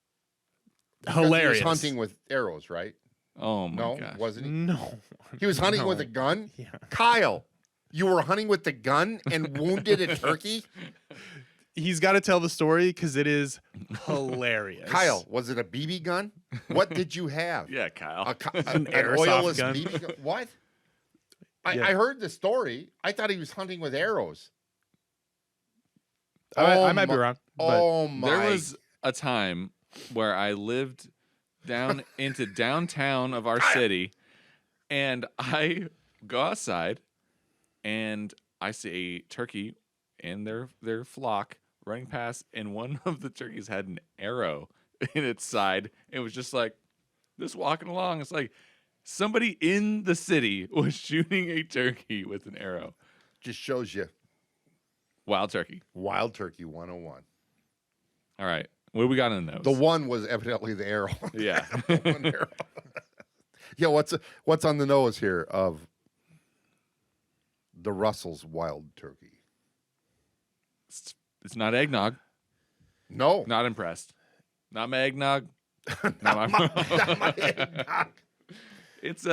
He hilarious. was hunting with arrows, right? Oh my No, gosh. wasn't he? No, He was hunting No. with a gun? Yeah. Kyle, you were hunting with the gun and wounded a turkey? He's got to tell the story because it is hilarious. Kyle, was it a BB gun? What did you have? Yeah, Kyle. An airsoft oilless gun. BB gun? What? Yeah. I heard the story. I thought he was hunting with arrows. I might be wrong. But Oh my! There was a time where I lived down into downtown of our city, and I go outside, and I see a turkey and their flock running past, and one of the turkeys had an arrow in its side. It was just like just walking along. It's like somebody in the city was shooting a turkey with an arrow. Just shows you Wild turkey. Wild Turkey 101. All right. What do we got in those? The one was evidently the arrow. Yeah. One arrow. Yeah, what's on the nose here of the Russell's Wild Turkey? It's not eggnog. No. Not impressed. Not my eggnog. Not my eggnog. It's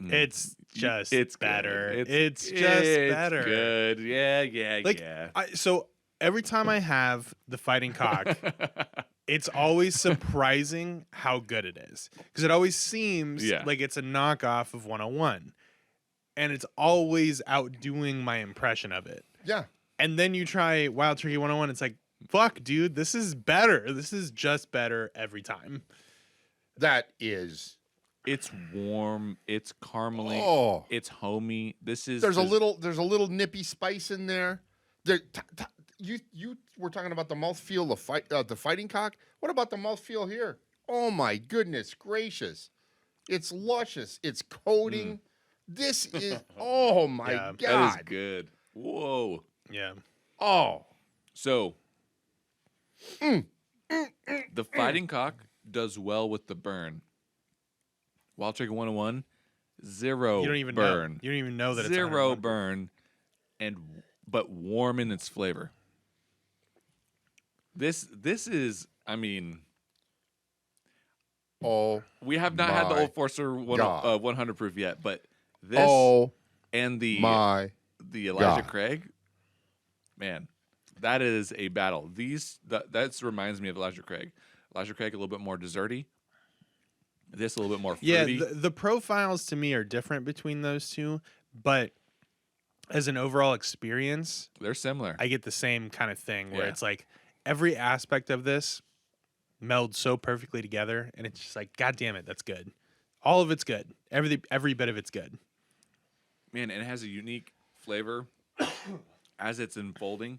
it's just it's better. Good. It's just better. Good. Yeah. Like, Yeah. So every time I have the fighting cock, it's always surprising how good it is. Because it always seems like it's a knockoff of 101. And it's always outdoing my impression of it. Yeah. And then you try Wild Turkey 101, it's like, fuck, dude, this is better. This is just better every time. That is. It's warm. It's caramely. Oh. It's homey. There's a little nippy spice in there. You were talking about the mouthfeel of the fighting cock. What about the mouthfeel here? Oh my goodness gracious. It's luscious. It's coating. This is oh my god. That is good. Whoa. Yeah. Oh. So the fighting cock does well with the burn. Wild Turkey 101, zero You don't even burn. know. You don't even know that it's zero 101. burn, but warm in its flavor. This is, I mean, we have not had the Old Forester 100 proof yet, but this and the Elijah God. Craig, man, that is a battle. That reminds me of Elijah Craig. Elijah Craig a little bit more desserty. This a little bit more fruity. Yeah, the profiles to me are different between those two, but as an overall experience, they're similar. I get the same kind of thing where it's like every aspect of this melds so perfectly together, and it's just like, God damn it, that's good. All of it's good. Every bit of it's good. Man, and it has a unique flavor as it's unfolding.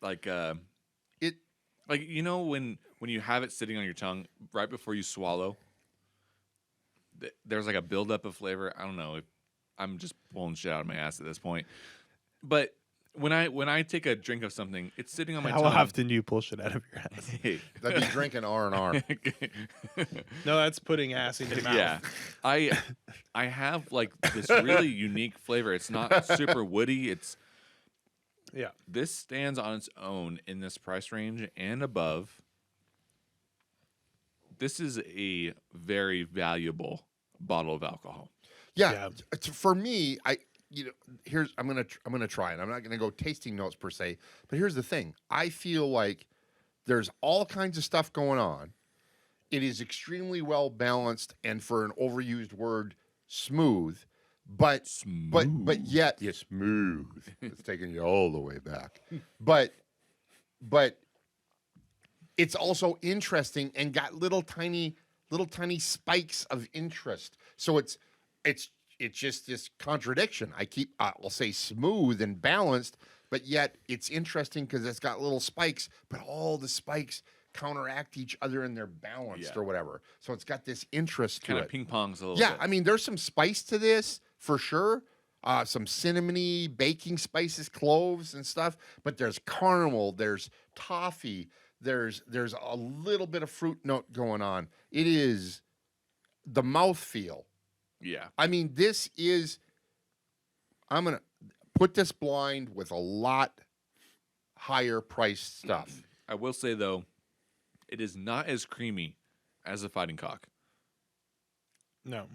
Like like you know when you have it sitting on your tongue right before you swallow, there's like a buildup of flavor. I don't know if I'm just pulling shit out of my ass at this point, but when I take a drink of something, it's sitting on my tongue. How often do you pull shit out of your ass? That'd be drinking R&R. No, that's putting ass in your mouth. Yeah, I have like this really unique flavor. It's not super woody. This stands on its own in this price range and above. This is a very valuable bottle of alcohol. Yeah. For me, I'm gonna try it. I'm not gonna go tasting notes per se, but here's the thing. I feel like there's all kinds of stuff going on. It is extremely well balanced, and for an overused word, smooth. But yet smooth. It's taking you all the way back. But it's also interesting and got little tiny spikes of interest. So it's just this contradiction. I'll say smooth and balanced, but yet it's interesting because it's got little spikes, but all the spikes counteract each other in their balanced or whatever. So it's got this interest to it. Kind of ping pongs a little bit. Yeah, I mean, there's some spice to this for sure. Some cinnamony, baking spices, cloves and stuff. But there's caramel, there's toffee, there's a little bit of fruit note going on. It is the mouthfeel. Yeah. I mean, this is. I'm gonna put this blind with a lot higher priced stuff. I will say though, it is not as creamy as the Fighting Cock. No.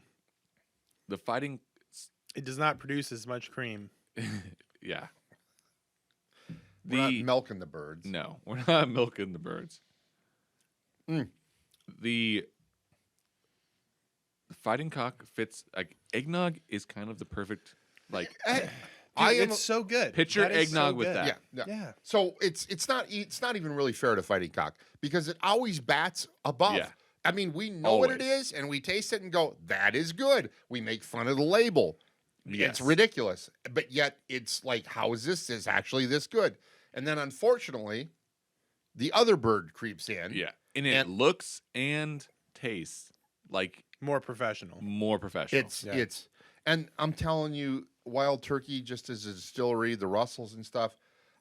The Fighting. It does not produce as much cream. Yeah. We're not milking the birds. No, we're not milking the birds. The Fighting Cock fits like eggnog is kind of the perfect like it's so good. Picture That is eggnog so with good. that. Yeah. So it's not even really fair to Fighting Cock because it always bats above. Yeah. I mean, we know what it Always. is, and we taste it and go, "That is good." We make fun of the label. Yes. It's ridiculous, but yet it's like, how is this actually this good? And then unfortunately, the other bird creeps in. Yeah. And it looks and tastes like More professional. more professional. It's and I'm telling you, Wild Turkey, just as a distillery, the Russells and stuff,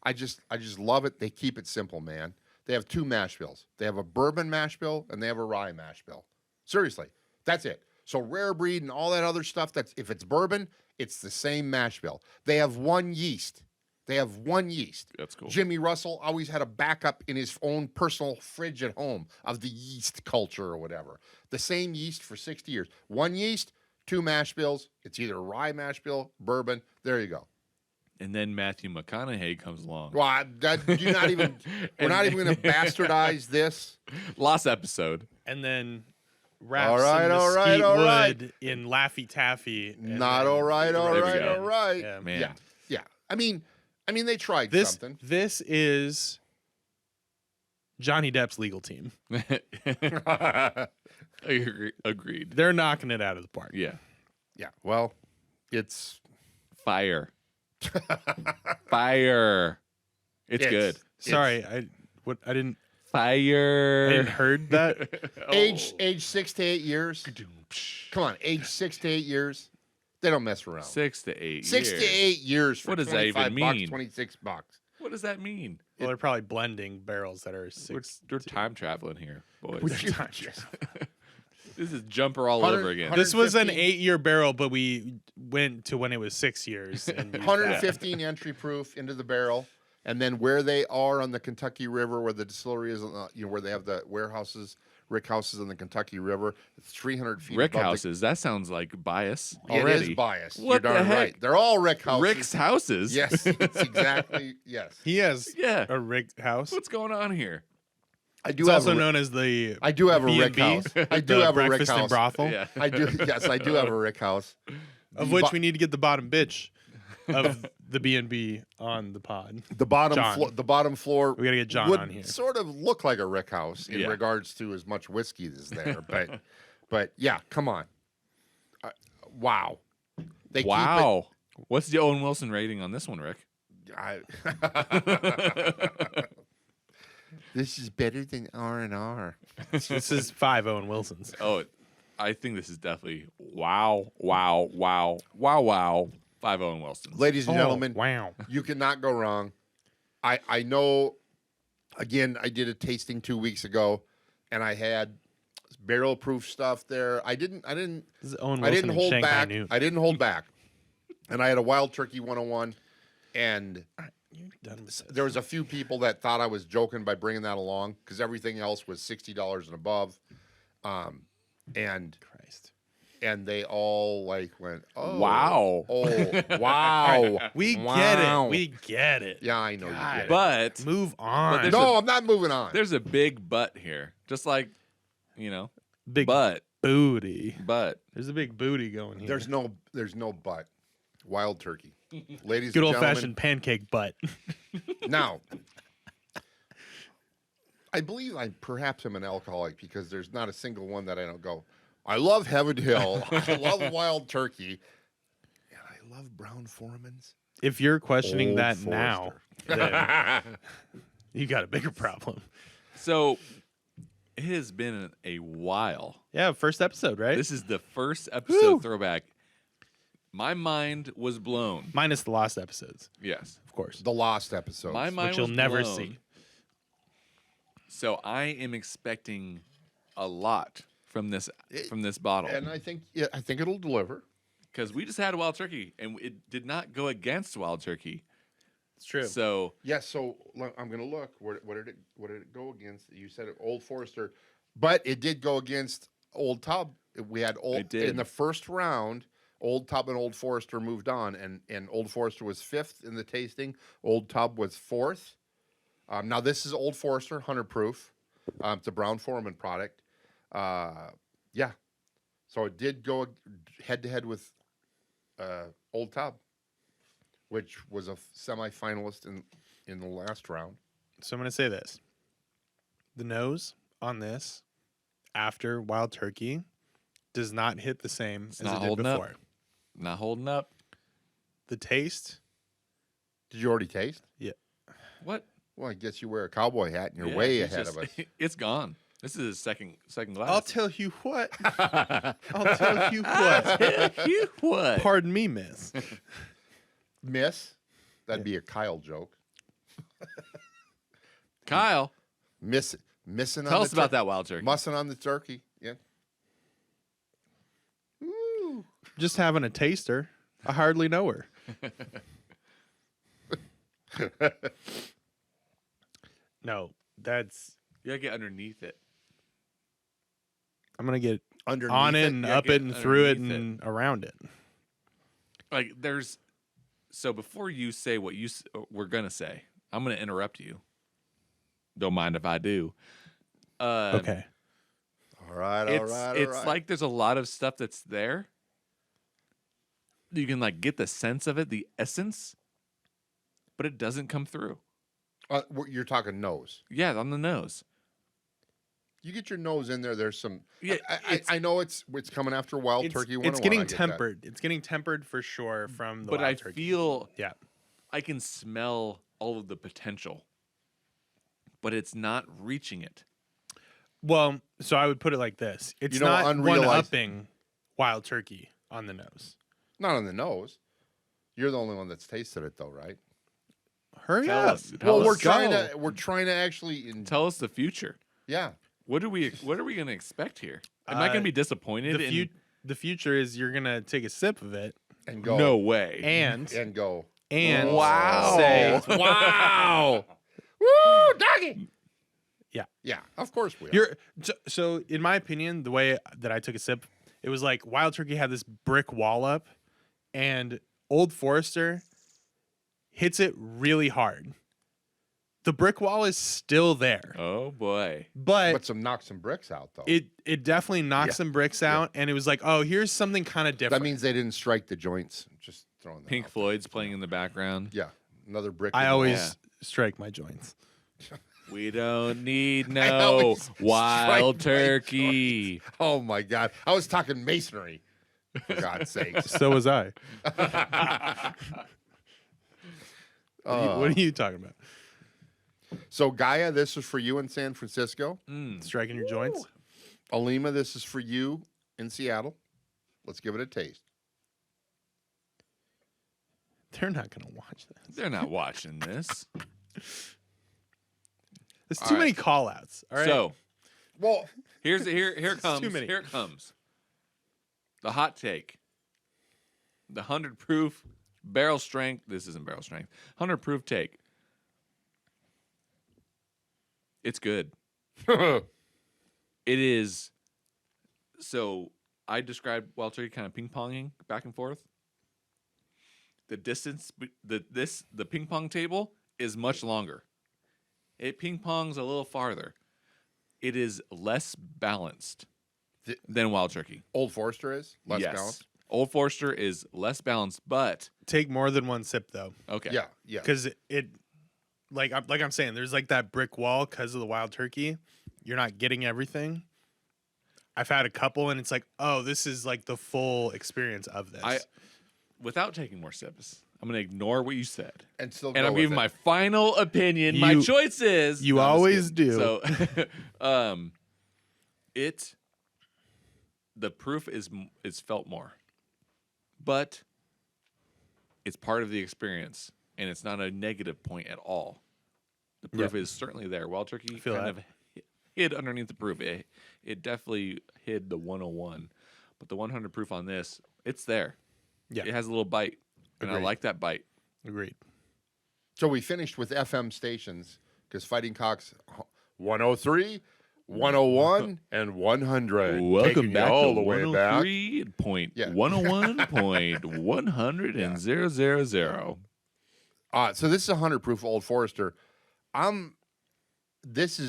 I just love it. They keep it simple, man. They have 2 mash bills. They have a bourbon mash bill and they have a rye mash bill. Seriously, that's it. So rare breed and all that other stuff, that's if it's bourbon, it's the same mash bill. They have 1 yeast. That's cool. Jimmy Russell always had a backup in his own personal fridge at home of the yeast culture or whatever. The same yeast for 60 years. 1 yeast, 2 mash bills. It's either rye mash bill, bourbon. There you go. And then Matthew McConaughey comes along. Well, we're not even going to bastardize this. Last episode. And then wraps All right, some all right, mesquite all right. wood in Laffy Taffy. and Not then- all right, all There we right, go. all right. Yeah. Man. Yeah. I mean, they tried This something. this is Johnny Depp's legal team. Agreed. They're knocking it out of the park. Yeah. Yeah. Well, it's Fire. Fire. It's good. Sorry, I didn't Fire. heard that. age 6 to 8 years. Come on, age 6 to 8 years. They don't mess around. 6 to 8 6 years. to 8 years for What does that even 25 bucks, mean? $26. What does that mean? Well, they're probably blending barrels that are six. We're time traveling here, boys. Yes. This is jumper all 100 over again. This was an 115 8-year barrel, but we went to when it was 6 years. And used that. 115 entry proof into the barrel, and then where they are on the Kentucky River, where the distillery is, where they have the warehouses, rick houses on the Kentucky River, it's 300 feet. Rick above houses. That sounds like bias It already. is biased. What You're the darn heck? right. They're all Rick houses. Rick's houses. Yes, it's exactly. Yes, He has Yeah. a rig house. What's going on here? I do It's have also a, known as the I do have a Rick B&B, house. I do the have a Rick breakfast and house. brothel, Yeah. I do. Yes, I do have a Rick house. of The which bo- we need to get the bottom bitch of the B&B on the pod. the bottom John. floor. The bottom floor. We gotta get John would on here. sort of look like a Rick house in Yeah. regards to as much whiskey as there, but yeah, come on. Wow. They Wow. What's the Owen Wilson rating on this one, Rick? keep it. This is better than R&R. This is 5 Owen Wilsons. Oh, I think this is definitely wow. 5 Owen Wilsons. Ladies and gentlemen, Wow. you cannot go wrong. I know. Again, I did a tasting 2 weeks ago, and I had barrel proof stuff there. I didn't This is Owen Wilson I didn't in hold Shanghai back. Noon. I didn't hold back. And I had a Wild Turkey 101, and You're done with this. there was a few people that thought I was joking by bringing that along because everything else was $60 and above. And Christ. they all like went, oh, Wow. oh, wow. We get Wow. it. We get it. Yeah, I know you God. get it. But Move on. there's No, I'm not moving on. there's a big but here. Just like, big but. booty. There's There's a big booty going here. There's no but. Wild Turkey. Ladies good and old gentlemen. fashioned pancake butt. Now, I believe I perhaps am an alcoholic because there's not a single one that I don't go, I love Heaven Hill. I love Wild Turkey. And I love Brown Foreman's. If you're questioning Old that now, Forester. then you got a bigger problem. So it has been a while. Yeah, first episode, right? This is the first episode throwback. My mind was blown. Minus the lost episodes, Yes. of course. The Lost episodes. My mind Which you'll was never blown. see. So I am expecting a lot from this bottle And I think it'll deliver. because we just had Wild Turkey and it did not go against Wild Turkey. It's true. So Yes, so I'm going to look. What did it go against? You said it, Old Forester, but it did go against Old Tub. We had It did. in the first round. Old Tub and Old Forester moved on, and Old Forester was 5th in the tasting. Old Tub was 4th. Now this is Old Forester 100 proof. It's a Brown Foreman product. Yeah, so it did go head to head with Old Tub. which was a semifinalist in the last round. So I'm going to say this. The nose on this after Wild Turkey does not hit the same as not it did holding up. before. Not holding up. The taste, Did you already taste? What? Well, I guess you wear a cowboy hat and you're Yeah, way he's ahead just- of us. It's gone. This is his second glass. I'll tell you what. I'll tell you what. tell you what. Pardon me, miss. Miss? That'd be a Kyle joke. Kyle, Missing tell on us the about that wild turkey. Mussing on the turkey. Yeah. Woo. Just having a taster. I hardly know her. No, that's. You gotta get underneath it. I'm going to get Underneath on it it. and Yeah, up get it and through it underneath and around it. Like there's, so before you say what we're gonna say, I'm gonna interrupt you. Don't mind if I do. Okay. All right, It's all it's right. like there's a lot of stuff that's there. You can like get the sense of it, the essence, but it doesn't come through. You're talking nose. Yeah, on the nose. You get your nose in there. There's some. Yeah, I know it's coming after Wild Turkey 101. It's getting I get that. tempered. It's getting tempered for sure from the but I Wild Turkey. feel Yeah. I can smell all of the potential, but it's not reaching it. Well, so I would put it like this. It's You know, not unrealized- one-upping Wild Turkey on the nose. Not on the nose. You're the only one that's tasted it, though, right? Hurry Tell up. us. Tell Well, us. we're trying to actually. Tell us the future. Yeah. What are we going to expect here? Am I going to be disappointed? The future is you're going to take a sip of it And go. No way. and Go. Wow. say, Wow. Woo, doggy. Yeah. Yeah. Of course we are. so in my opinion, the way that I took a sip, it was like Wild Turkey had this brick wall up and Old Forester hits it really hard. The brick wall is still there, Oh boy. but Knock some bricks out though. it definitely knocked Yeah. some bricks out, and it was like, oh, here's something kind of different. That means they didn't strike the joints. Just throwing that Pink out. Floyd's playing in the background. Yeah. Another brick. I in the always wall. Yeah. strike my joints. We don't need I no always wild strike my turkey. Oh my God! I was talking masonry. For God's sakes. So was I. Uh, What are you talking about? So Gaia, this is for you in San Francisco. Striking your joints? Alima, this is for you in Seattle. Let's give it a taste. They're not going to watch this. They're not watching this. There's All too right. many call outs. All right. So Well, here it comes. too many. Here it comes. The hot take. The 100 proof barrel strength. This isn't barrel strength. 100 proof take. It's good. It is. So I described Wild Turkey kind of ping ponging back and forth. The distance, the ping pong table is much longer. It ping pongs a little farther. It is less balanced than Wild Turkey. Old Forester is less Yes. balanced. Old Forester is less balanced, but Take more than one sip, though. okay. Yeah, yeah. Because like I'm saying, there's like that brick wall because of the Wild Turkey. You're not getting everything. I've had a couple, and it's like, oh, this is like the full experience of this. Without taking more sips, I'm going to ignore what you said. And still And go I'm with giving it. my final opinion. My You- choice is you No, I'm just always kidding. do. So, the proof is felt more, but it's part of the experience, and it's not a negative point at all. The proof is certainly there. Wild Turkey feel kind that. of hid underneath the proof. It definitely hid the 101, but the 100 proof on this, it's there. Yeah. It has a little bite, and I Agreed. like that bite. Agreed. So we finished with FM stations because Fighting Cocks 103, 101, and 100. Welcome Taking you back all to the way back. 103.101.100. So this is a 100 proof Old Forester. This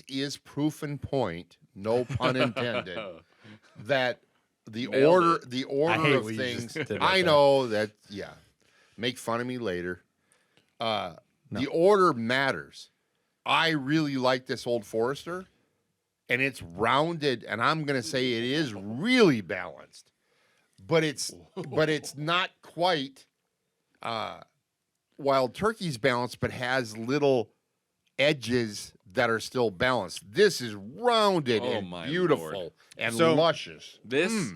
is proof and point, no pun intended, that the Nailed order it. the I order hate of what you just things. did right I there. know that Make fun of me later. The order matters. I really like this Old Forester, and it's rounded, and I'm going to say it is really balanced, but it's not quite Wild Turkey's balanced, but has little edges that are still balanced. This is rounded Oh, and my beautiful Lord. and So, luscious. This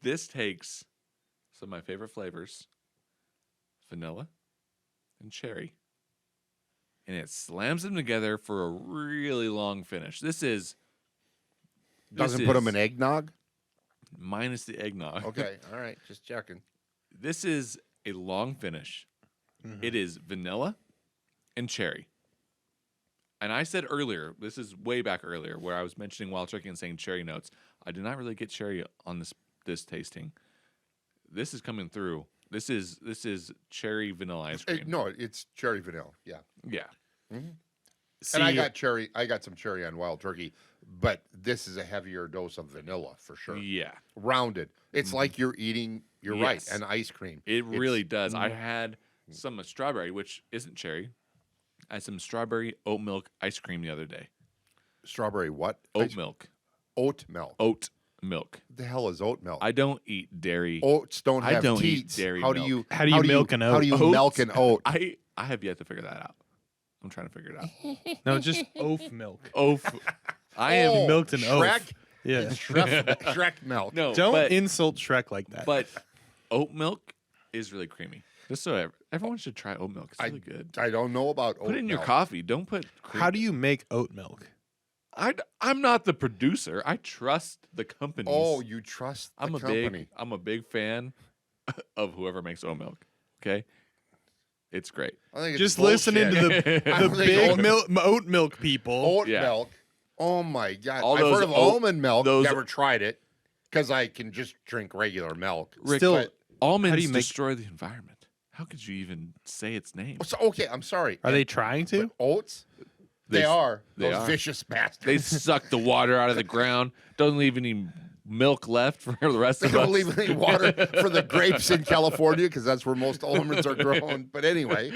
this takes some of my favorite flavors, vanilla and cherry, and it slams them together for a really long finish. Doesn't put them in eggnog? minus the eggnog. Okay, all right, just checking. This is a long finish. It is vanilla and cherry. And I said earlier, this is way back earlier, where I was mentioning Wild Turkey and saying cherry notes. I did not really get cherry on this tasting. This is coming through. This is cherry vanilla ice cream. No, it's cherry vanilla. Yeah. Yeah. See, And I got some cherry on Wild Turkey, but this is a heavier dose of vanilla for sure. Yeah. Rounded. It's like you're right, Yes. an ice cream. It really does. I had some strawberry, which isn't cherry. I had some strawberry oat milk ice cream the other day. Strawberry what? Oat milk. Oat milk. Oat milk. What the hell is oat milk? I don't eat dairy. Oats don't I have don't eat teats. dairy How do milk. you How do you milk an How oat? do you Oats? milk an oat? I have yet to figure that out. I'm trying to figure it out. no, just oaf milk. Oaf. I am Oh, milked an oaf. Shrek? Yeah. It's Shrek milk. no, Don't but, insult Shrek like that. but oat milk is really creamy. Just so everyone should try oat milk. It's really good. I don't know about oat Put it in your milk. coffee. Don't put cream. how do you make oat milk? I'm not the producer. I trust the companies. Oh, you trust the company. I'm a big fan of whoever makes oat milk. Okay, it's great. I think it's Just bullshit. listening to I the think big oat milk people. oat Yeah. milk. Oh my god! All I've those heard of oat- almond milk. those- Never tried it because I can just drink regular milk. Rick, Still, but- almonds how do you make- destroy the environment. How could you even say its name? So, okay, I'm sorry. Are they trying to? But oats? They They are. they Those are. vicious bastards. They suck the water out of the ground. Don't leave any milk left for the rest They of don't us. leave any water for the grapes in California because that's where most almonds are grown. But anyway,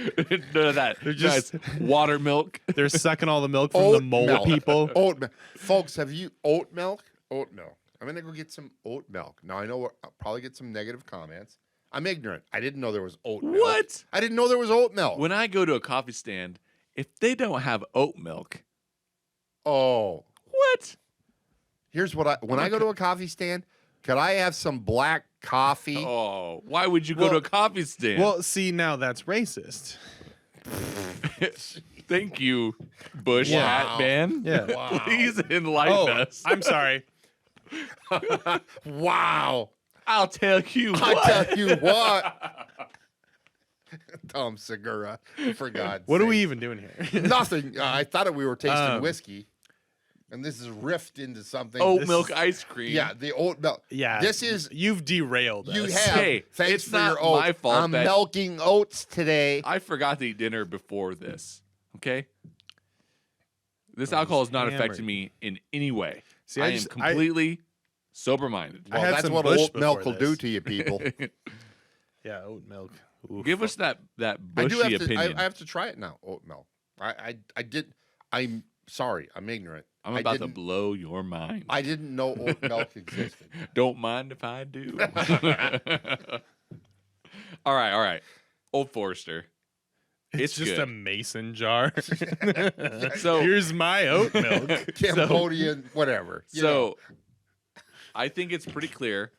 None of that. They're just- Guys, water milk. They're sucking all the milk from oat the mole milk. people. Oat milk. Folks, have you oat milk? Oat milk. I'm gonna go get some oat milk. Now I know I'll probably get some negative comments. I'm ignorant. I didn't know there was oat milk. What? I didn't know there was oat milk. When I go to a coffee stand, if they don't have oat milk, Oh, what? here's what when I go to a coffee stand, could I have some black coffee? Oh, why would you go to Well- a coffee stand? Well, see, now that's racist. Thank you, Bush Wow. hat man. Yeah. Wow. Please enlighten Oh, us. I'm sorry. Wow. I'll tell you I what. tell you what. Tom Segura, for God's What are we sake. even doing here? Nothing. I thought we were tasting Um, whiskey, and this is riffed into something. Oat This milk is- ice cream. Yeah, the oat milk. Yeah. This is You've derailed you us. have. Hey, thanks it's for not your oats. my fault I'm that- milking oats today. I forgot to eat dinner before this. Okay? This alcohol is not hammered. affecting me in any way. See, I I am just- completely sober minded. I Well, had that's some what Busch oat milk before will do this. to you people. Yeah, oat milk. Oof. Give us that I bushy do have to. opinion. I have to try it now. Oat milk. I did. I'm sorry. I'm ignorant. I'm I about to didn't- blow your mind. I didn't know oat milk existed. Don't mind if I do. all right. Old Forester. It's just good. a mason jar. So- here's my oat milk. Cambodian, whatever. you know. So I think it's pretty clear.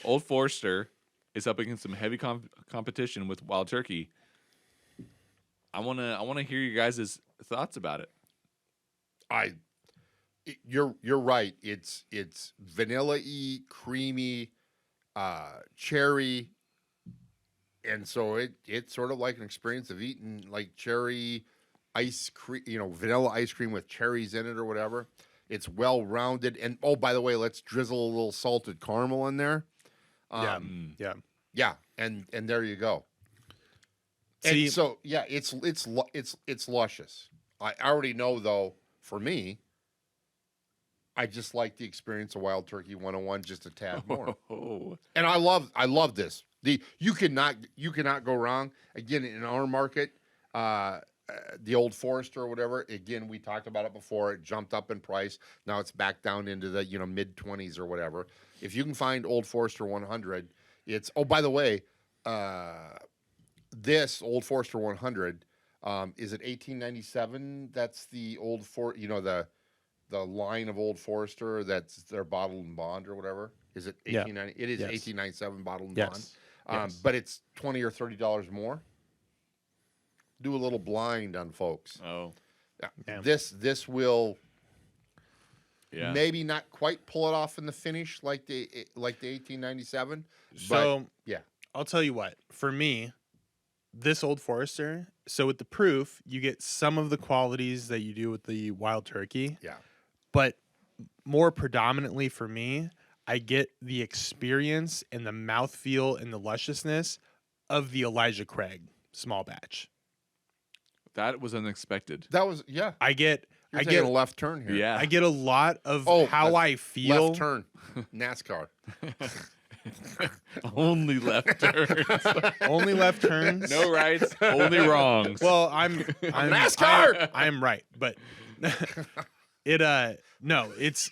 Old Forester is up against some heavy competition with Wild Turkey. I wanna hear you guys' thoughts about it. You're right. It's vanilla-y, creamy, cherry, and so it's sort of like an experience of eating like cherry ice cream, vanilla ice cream with cherries in it or whatever. It's well rounded, and oh, by the way, let's drizzle a little salted caramel in there. Yeah. Yeah. Yeah, and there you go. See- And so yeah, it's luscious. I already know though. For me, I just like the experience of Wild Turkey 101 just a tad more. Oh, And I love this. You cannot go wrong. Again, in our market, the Old Forester or whatever. Again, we talked about it before. It jumped up in price. Now it's back down into the mid 20s or whatever. If you can find Old Forester 100, it's by the way, this Old Forester 100 is it 1897? That's the old the line of Old Forester that's their bottled and bond or whatever. Is it Yeah. 1890? It is Yes. 1897 bottled and Yes. bond. Yes. But it's $20 or $30 more. Do a little blind on folks. oh, Yeah. This will yeah. maybe not quite pull it off in the finish like the 1897. So But yeah, I'll tell you what. For me, this Old Forester. So with the proof, you get some of the qualities that you do with the Wild Turkey, yeah, but more predominantly for me, I get the experience and the mouthfeel and the lusciousness of the Elijah Craig small batch. That was unexpected. that was yeah. I get You're I taking get a left turn here. Yeah. I get a lot of Oh, how that's I feel. Left turn, NASCAR. Only left turns. Only left turns. No rights, only wrongs. Well, I'm NASCAR! I'm right, but no, it's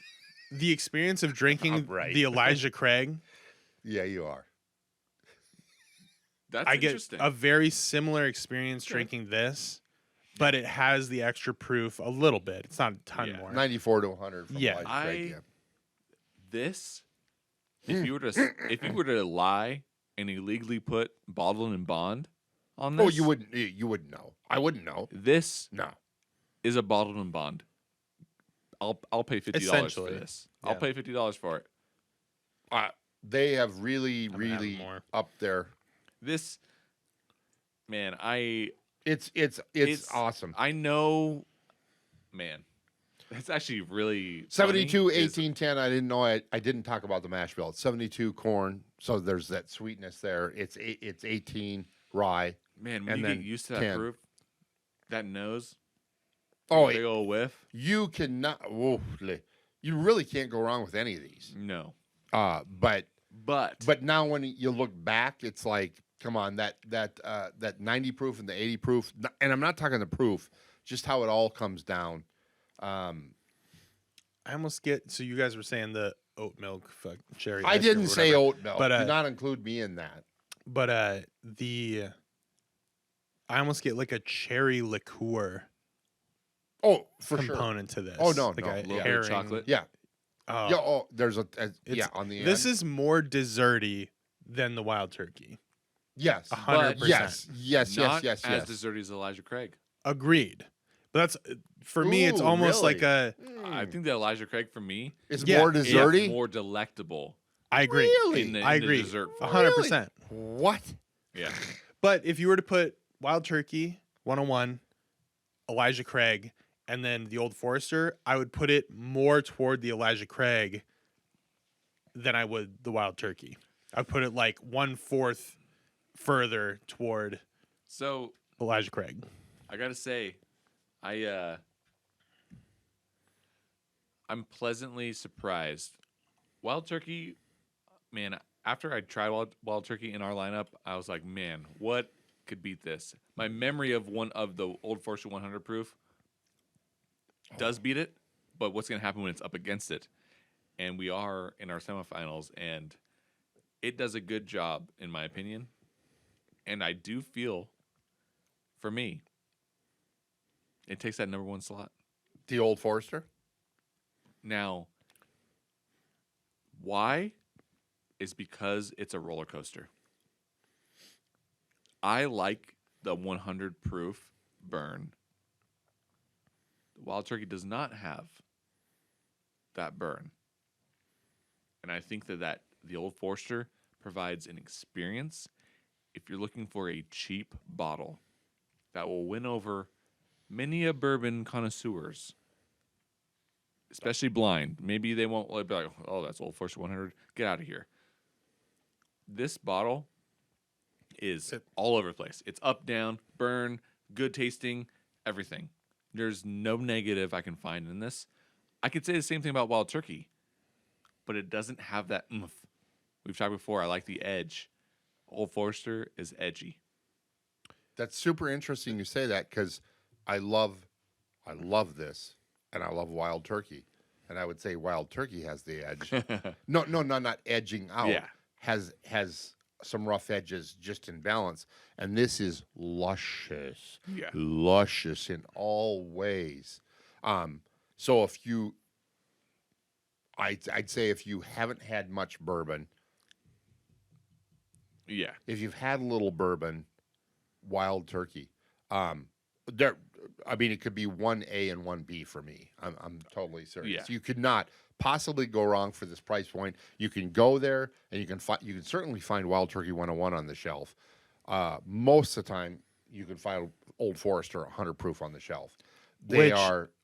the experience of drinking I'm right. the Elijah Craig. Yeah, you are. That's I get interesting. a very similar experience drinking this, but it has the extra proof a little bit. It's not a ton Yeah. more. 94 to 100 from Yeah. Elijah Craig, yeah. This, if you were to lie and illegally put bottled and bond on this, Oh, you wouldn't know. I wouldn't know. This No. is a bottled and bond. I'll pay $50 for Essentially, this. I'll yeah. pay $50 for it. They have really, I'm gonna have really more. up there. This, man, It's awesome. I know, man. It's actually really 72, funny is- 18, 10. I didn't know. I didn't talk about the mash bill. It's 72 corn, so there's that sweetness there. It's 18 rye. Man, when and you then get used to that 10. proof, that nose, Oh, big old whiff. you cannot. You really can't go wrong with any of these. No, But but now when you look back, it's like, come on, that 90 proof and the 80 proof, and I'm not talking the proof, just how it all comes down. I almost get. So you guys were saying the oat milk cherry. I ice cream didn't or say whatever. oat milk. but, Do not include me in that. But I almost get like a cherry liqueur Oh, for sure. component to this. Oh, no, like no, a a little bit of herring. chocolate. Yeah. Oh, Yeah. Oh, there's It's- on the this end. is more desserty than the Wild Turkey. Yes. 100%. Yes. not Yes. as desserty as Elijah Craig. Agreed. But that's for me. It's Ooh, almost really? like a. I think that Elijah Craig for me It's Yeah, more is desserty. more delectable I agree. Really? in the, I in the agree. dessert form. 100%. What? Yeah, But if you were to put Wild Turkey 101, Elijah Craig, and then the Old Forester, I would put it more toward the Elijah Craig than I would the Wild Turkey. I'd put it like 1/4 further toward so Elijah Craig. I gotta say, I'm pleasantly surprised. Wild Turkey, man. After I tried Wild Turkey in our lineup, I was like, man, what could beat this? My memory of one of the Old Forester 100 proof does beat it, but what's gonna happen when it's up against it? And we are in our semifinals, and it does a good job, in my opinion. And I do feel, for me, it takes that number one slot. The Old Forester? Now, why? Is because it's a roller coaster. I like the 100 proof burn. The Wild Turkey does not have that burn. And I think that the Old Forester provides an experience if you're looking for a cheap bottle that will win over many a bourbon connoisseurs, especially blind. Maybe they won't be like, oh, that's Old Forester 100. Get out of here. This bottle is all over the place. It's up, down, burn, good tasting, everything. There's no negative I can find in this. I could say the same thing about Wild Turkey, but it doesn't have that oomph. We've talked before. I like the edge. Old Forester is edgy. That's super interesting you say that because I love this, and I love Wild Turkey, and I would say Wild Turkey has the edge. No, not edging out. Yeah. Has some rough edges just in balance, and this is luscious. Yeah. Luscious in all ways. So if you, I'd say if you haven't had much bourbon, Yeah. if you've had a little bourbon, Wild Turkey. There, I mean, it could be 1A and 1B for me. I'm totally serious. Yeah. You could not possibly go wrong for this price point. You can go there and you can certainly find Wild Turkey 101 on the shelf. Most of the time, you can find Old Forester 100 proof on the shelf. Which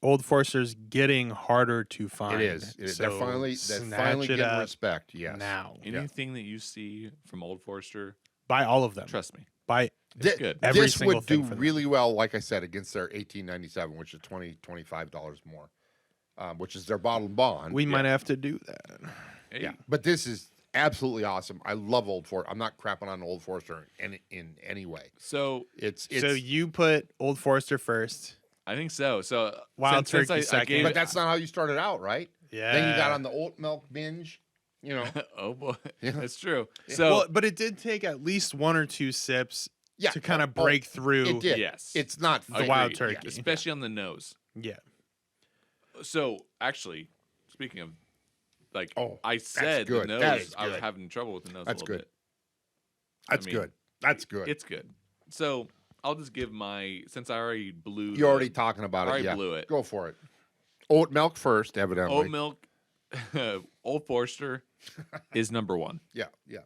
Old Forester's getting harder to find. It is. They're So finally snatch it getting up respect. Yes. now. Anything that you see from Old Forester, Buy all of them. trust me, Buy it's good. every This single would do thing for them. really well, like I said, against their $18.97, which is $25 more, which is their bottled bond. We might have to do that. Hey, Yeah, but this is absolutely awesome. I love Old Forester. I'm not crapping on Old Forester in any way. So It's So you put Old Forester first. I think so. So Wild since Turkey I second. gave but that's not how you started out, right? Yeah. Then you got on the oat milk binge. You know, oh boy, Yeah. that's true. So well, but it did take at least one or two sips yeah, to kind of oh, break through. It did. yes, It's not The thick. Wild Agreed. Turkey. especially on the nose. Yeah. So actually, speaking of, like, Oh, I said the good. nose, That is I was good. having trouble with the nose That's a little good. bit. That's mean, good. That's good. It's good. So I'll just give since I already blew. You're already talking about it. already Yeah, blew it. go for it. Oat milk first, evidently. Oat milk. Old Forester is number one. Yeah, yeah.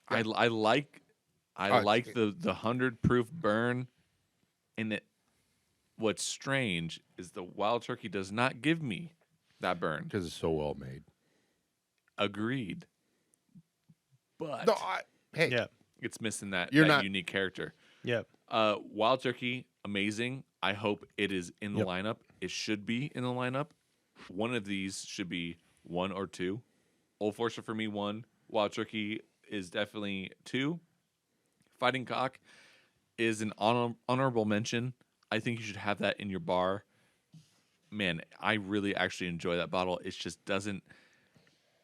I like the 100 proof burn, and it. What's strange is the Wild Turkey does not give me that burn. Because it's so well made. Agreed. But No, hey, Yeah. it's missing that, You're that not- unique character. Yeah. Wild Turkey, amazing. I hope it is in the Yep. lineup. It should be in the lineup. One of these should be 1 or 2. Old Forester for me 1. Wild Turkey is definitely 2. Fighting Cock is an honorable mention. I think you should have that in your bar. Man, I really actually enjoy that bottle. It just doesn't.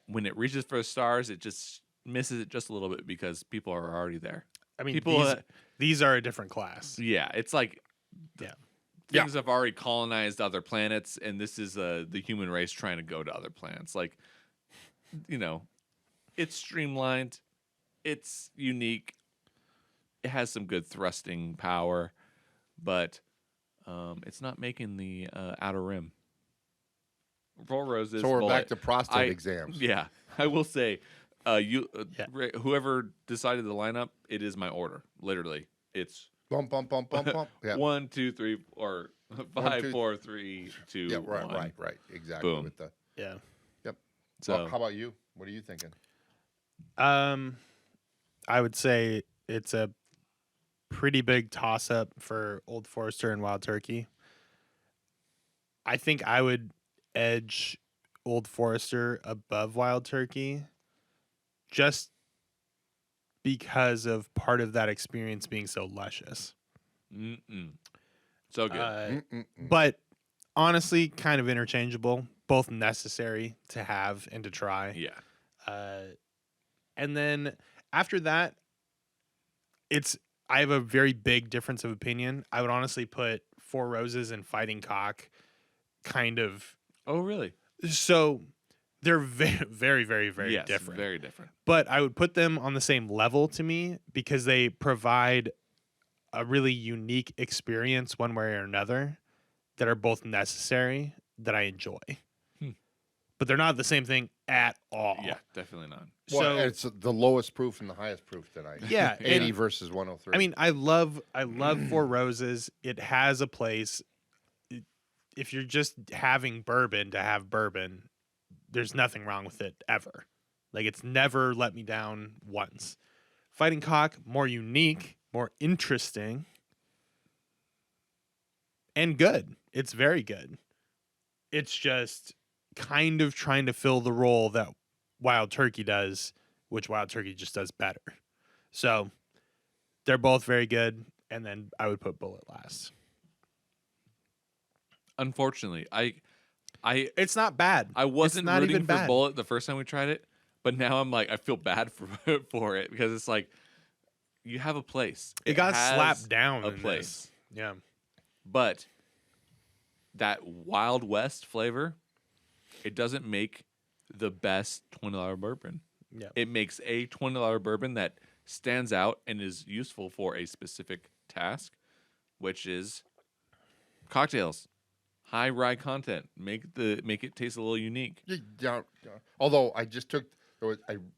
When it reaches for the stars, it just misses it just a little bit because people are already there. I mean, People, these are a different class. Yeah, it's like Yeah. things have already colonized other planets, and this is the human race trying to go to other planets. Like, it's streamlined, it's unique, it has some good thrusting power, but it's not making the outer rim. Four Roses. so we're back Bulleit. to prostate exams. Yeah, I will say, whoever decided the lineup, it is my order. Literally, it's Bump, bump, bump, bump, bump. Yeah. 1, 2, 3, or 5, 2. 4, 3, 2, Yeah, right, 1. right. Exactly. Boom. With the Yeah. So well, how about you? What are you thinking? I would say it's a pretty big toss up for Old Forester and Wild Turkey. I think I would edge Old Forester above Wild Turkey just because of part of that experience being so luscious. so good. Mm-mm-mm. But honestly, kind of interchangeable, both necessary to have and to try. Yeah. And then after that, I have a very big difference of opinion. I would honestly put Four Roses and Fighting Cock kind of. Oh, really? So they're very, very, very, very Yes, different. very different. But I would put them on the same level to me because they provide a really unique experience one way or another that are both necessary that I enjoy. But they're not the same thing at all. Yeah, definitely not. Well, So it's the lowest proof and the highest proof tonight. yeah, 80 and- versus 103. I mean, I love Four Roses. It has a place. If you're just having bourbon to have bourbon, there's nothing wrong with it ever. Like, it's never let me down once. Fighting Cock, more unique, more interesting, and good. It's very good. It's just kind of trying to fill the role that Wild Turkey does, which Wild Turkey just does better. So they're both very good, and then I would put Bulleit last. Unfortunately, It's not bad. I wasn't it's not rooting even for bad. Bulleit the first time we tried it, but now I'm like I feel bad for it because it's like you have a place. It got has slapped down a in place, this. Yeah. but that Wild West flavor, it doesn't make the best $20 bourbon. Yeah. It makes a $20 bourbon that stands out and is useful for a specific task, which is cocktails, high rye content. Make it taste a little unique. Although I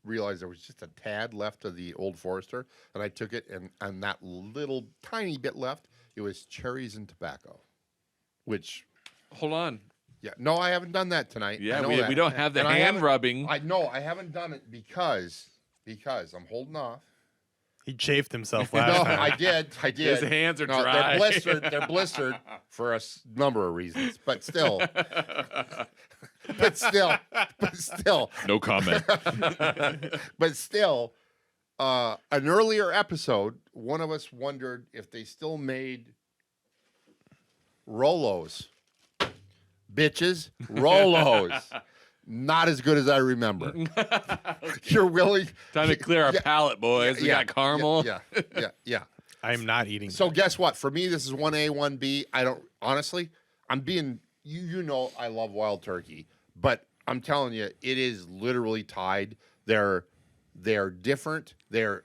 realized there was just a tad left of the Old Forester, and I took it, and that little tiny bit left, it was cherries and tobacco, which, Hold on. yeah, no, I haven't done that tonight. I Yeah, know we that. don't have the And I hand haven't- rubbing. I know I haven't done it because I'm holding off. He chafed himself No, last time. I did. His hands are No, dry. They're blistered for a number of reasons, but still, No comment. but still, an earlier episode, one of us wondered if they still made Rolos. Bitches, Rolos. Not as good as I remember. You're willing. Time to clear our Yeah, palate, boys. We got caramel. Yeah. I'm not eating. So guess what? For me, this is 1A, 1B. I don't honestly. I'm being. You know I love Wild Turkey, but I'm telling you, it is literally tied. They're different. They're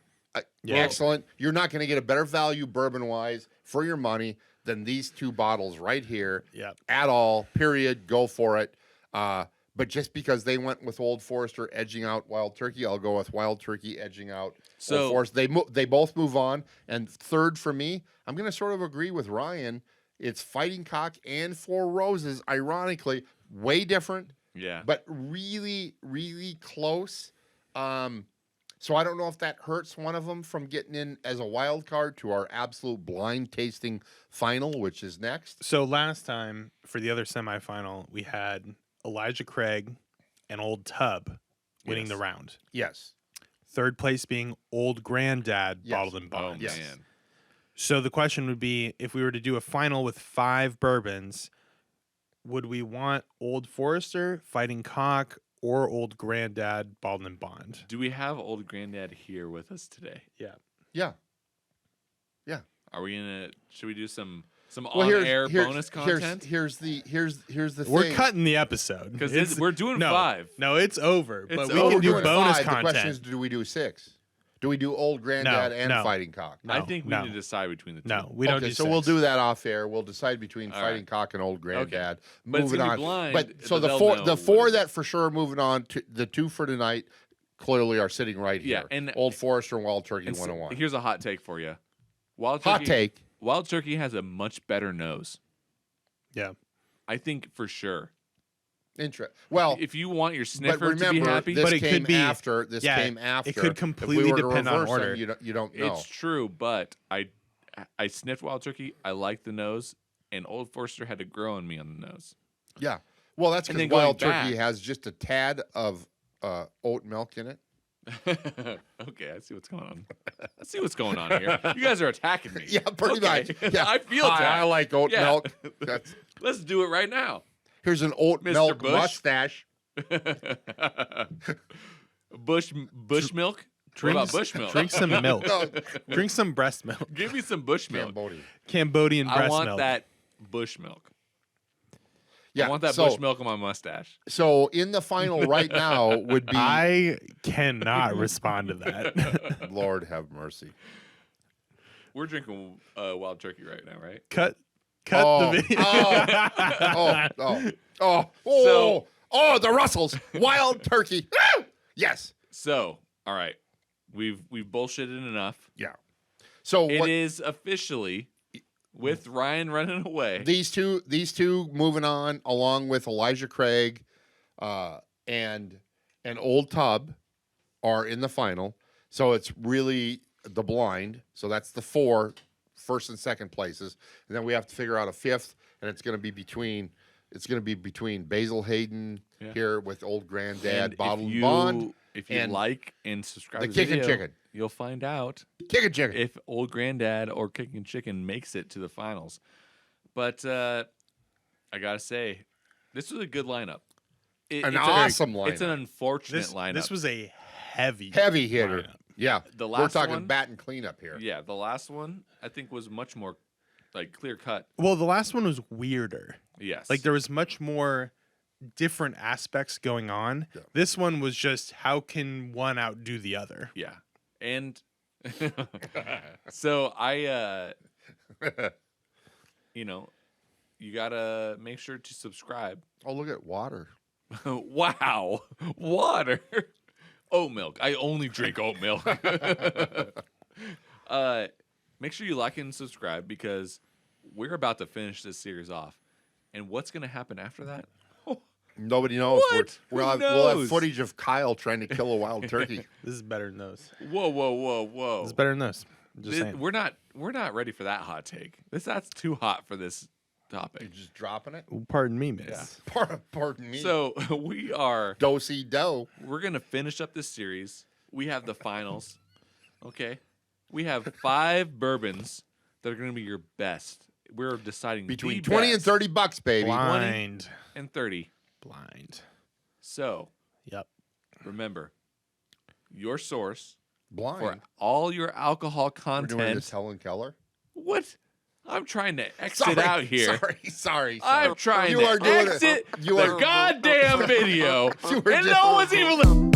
excellent. You're not going to get a better value bourbon wise for your money than these two bottles right here. Yeah. At all. Period. Go for it. But just because they went with Old Forester edging out Wild Turkey, I'll go with Wild Turkey edging out Old Forester. They both move on. And third for me, I'm going to sort of agree with Ryan. It's Fighting Cock and Four Roses, ironically, way different, Yeah. but really, really close. So I don't know if that hurts one of them from getting in as a wild card to our absolute blind tasting final, which is next. So last time for the other semifinal, we had Elijah Craig and Old Tub winning Yes. the round. Yes. Third place being Old Granddad Yes. Bottled and Oh, Bond. Yes. man. So the question would be, if we were to do a final with 5 bourbons, would we want Old Forester, Fighting Cock, or Old Granddad Bottled and Bond? Do we have Old Granddad here with us today? Yeah. Yeah. Are we gonna? Should we do some Well, on-air bonus content? Here's the We're thing. cutting the episode Because we're doing no, 5. No, it's over. It's but over. we We're can do doing bonus 5. content. The question is, do we do 6? Do we do Old Granddad and no. Fighting Cock? No, I think we no. need to decide between the two. No, we don't Okay, do so 6. we'll do that off air. We'll decide between All Fighting right. Cock and Old Granddad. But it's Moving gonna on. be blind, But so but the they'll four, know the what four it that for sure are moving on to the 2 for tonight clearly are sitting right Yeah, here. and- Old Forester and Wild Turkey And so- 101. here's a hot take for you. Wild Hot Turkey, take. Wild Turkey has a much better nose. Yeah. I think for sure. Well, If you want your but sniffer to be remember, happy, this But it came could be- after. This yeah, came after. it could If we completely were to depend on reverse them, order. you don't know. it's true. But I sniffed Wild Turkey. I like the nose, and Old Forester had to grow on me on the nose. Yeah. Well, that's And because then going Wild back- Turkey has just a tad of oat milk in it. Okay, I see what's going on. I see what's going on here. You guys are attacking me. Yeah, pretty Okay. much. Yeah. I feel Hi, attacked. I like oat Yeah. milk. That's, Let's do it right now. here's an oat Mr. milk Bush. mustache. Bush milk. What about bush milk? Drink some milk. No, Drink some breast milk. Give me some bush milk. Cambodia. Cambodian breast I want milk. that bush milk. Yeah, I want that so, bush milk on my mustache. So in the final right now would be I cannot respond to that. Lord have mercy. We're drinking wild turkey right now, right? Cut Oh, the video. Oh, the Russells. Wild turkey. Woo! Yes. So, all right, we've bullshitted enough. Yeah. So It what, is officially with Ryan running away. these two moving on along with Elijah Craig and Old Tub are in the final. So it's really the blind. So that's the 4 first and second places. And then we have to figure out a 5th, and it's going to be between It's going to be between Basil Hayden here with Old Granddad, And Bottled and Bond. If you and like and subscribe the to the Kickin' video, Chicken. you'll find out Kickin' Chicken. if Old Granddad or Kickin' Chicken makes it to the finals. But I gotta say, this was a good lineup. An awesome lineup. It's an unfortunate lineup. This was a heavy hitter. lineup. Yeah. The We're last talking one- bat and cleanup here. Yeah, the last one I think was much more like clear cut. Well, the last one was weirder. Yes, Like there was much more different aspects going on. Yeah. This one was just how can one outdo the other? yeah, and so I, you gotta make sure to subscribe. Oh, look at water. Wow, water, oat milk. I only drink oat milk. Make sure you like and subscribe because we're about to finish this series off. And what's going to happen after that? Nobody knows. What? We'll Who have knows? footage of Kyle trying to kill a wild turkey. This is better than those. Whoa. This is better than those. I'm just saying. We're not ready for that hot take. That's too hot for this You're topic. just dropping it. Pardon me, miss. Pardon me. So we are Do-si-do. we're gonna finish up this series. We have the finals. Okay. We have 5 bourbons that are gonna be your best. We're deciding Between the 20 and best. 30 bucks, baby. Blind. and 30. Blind. So Yep. remember, your source Blind. for all your alcohol We're doing content. this Helen Keller. What? I'm trying to exit out here. Sorry. I'm trying You to are doing it. exit You the are- goddamn video, You were and just- no one's even listening.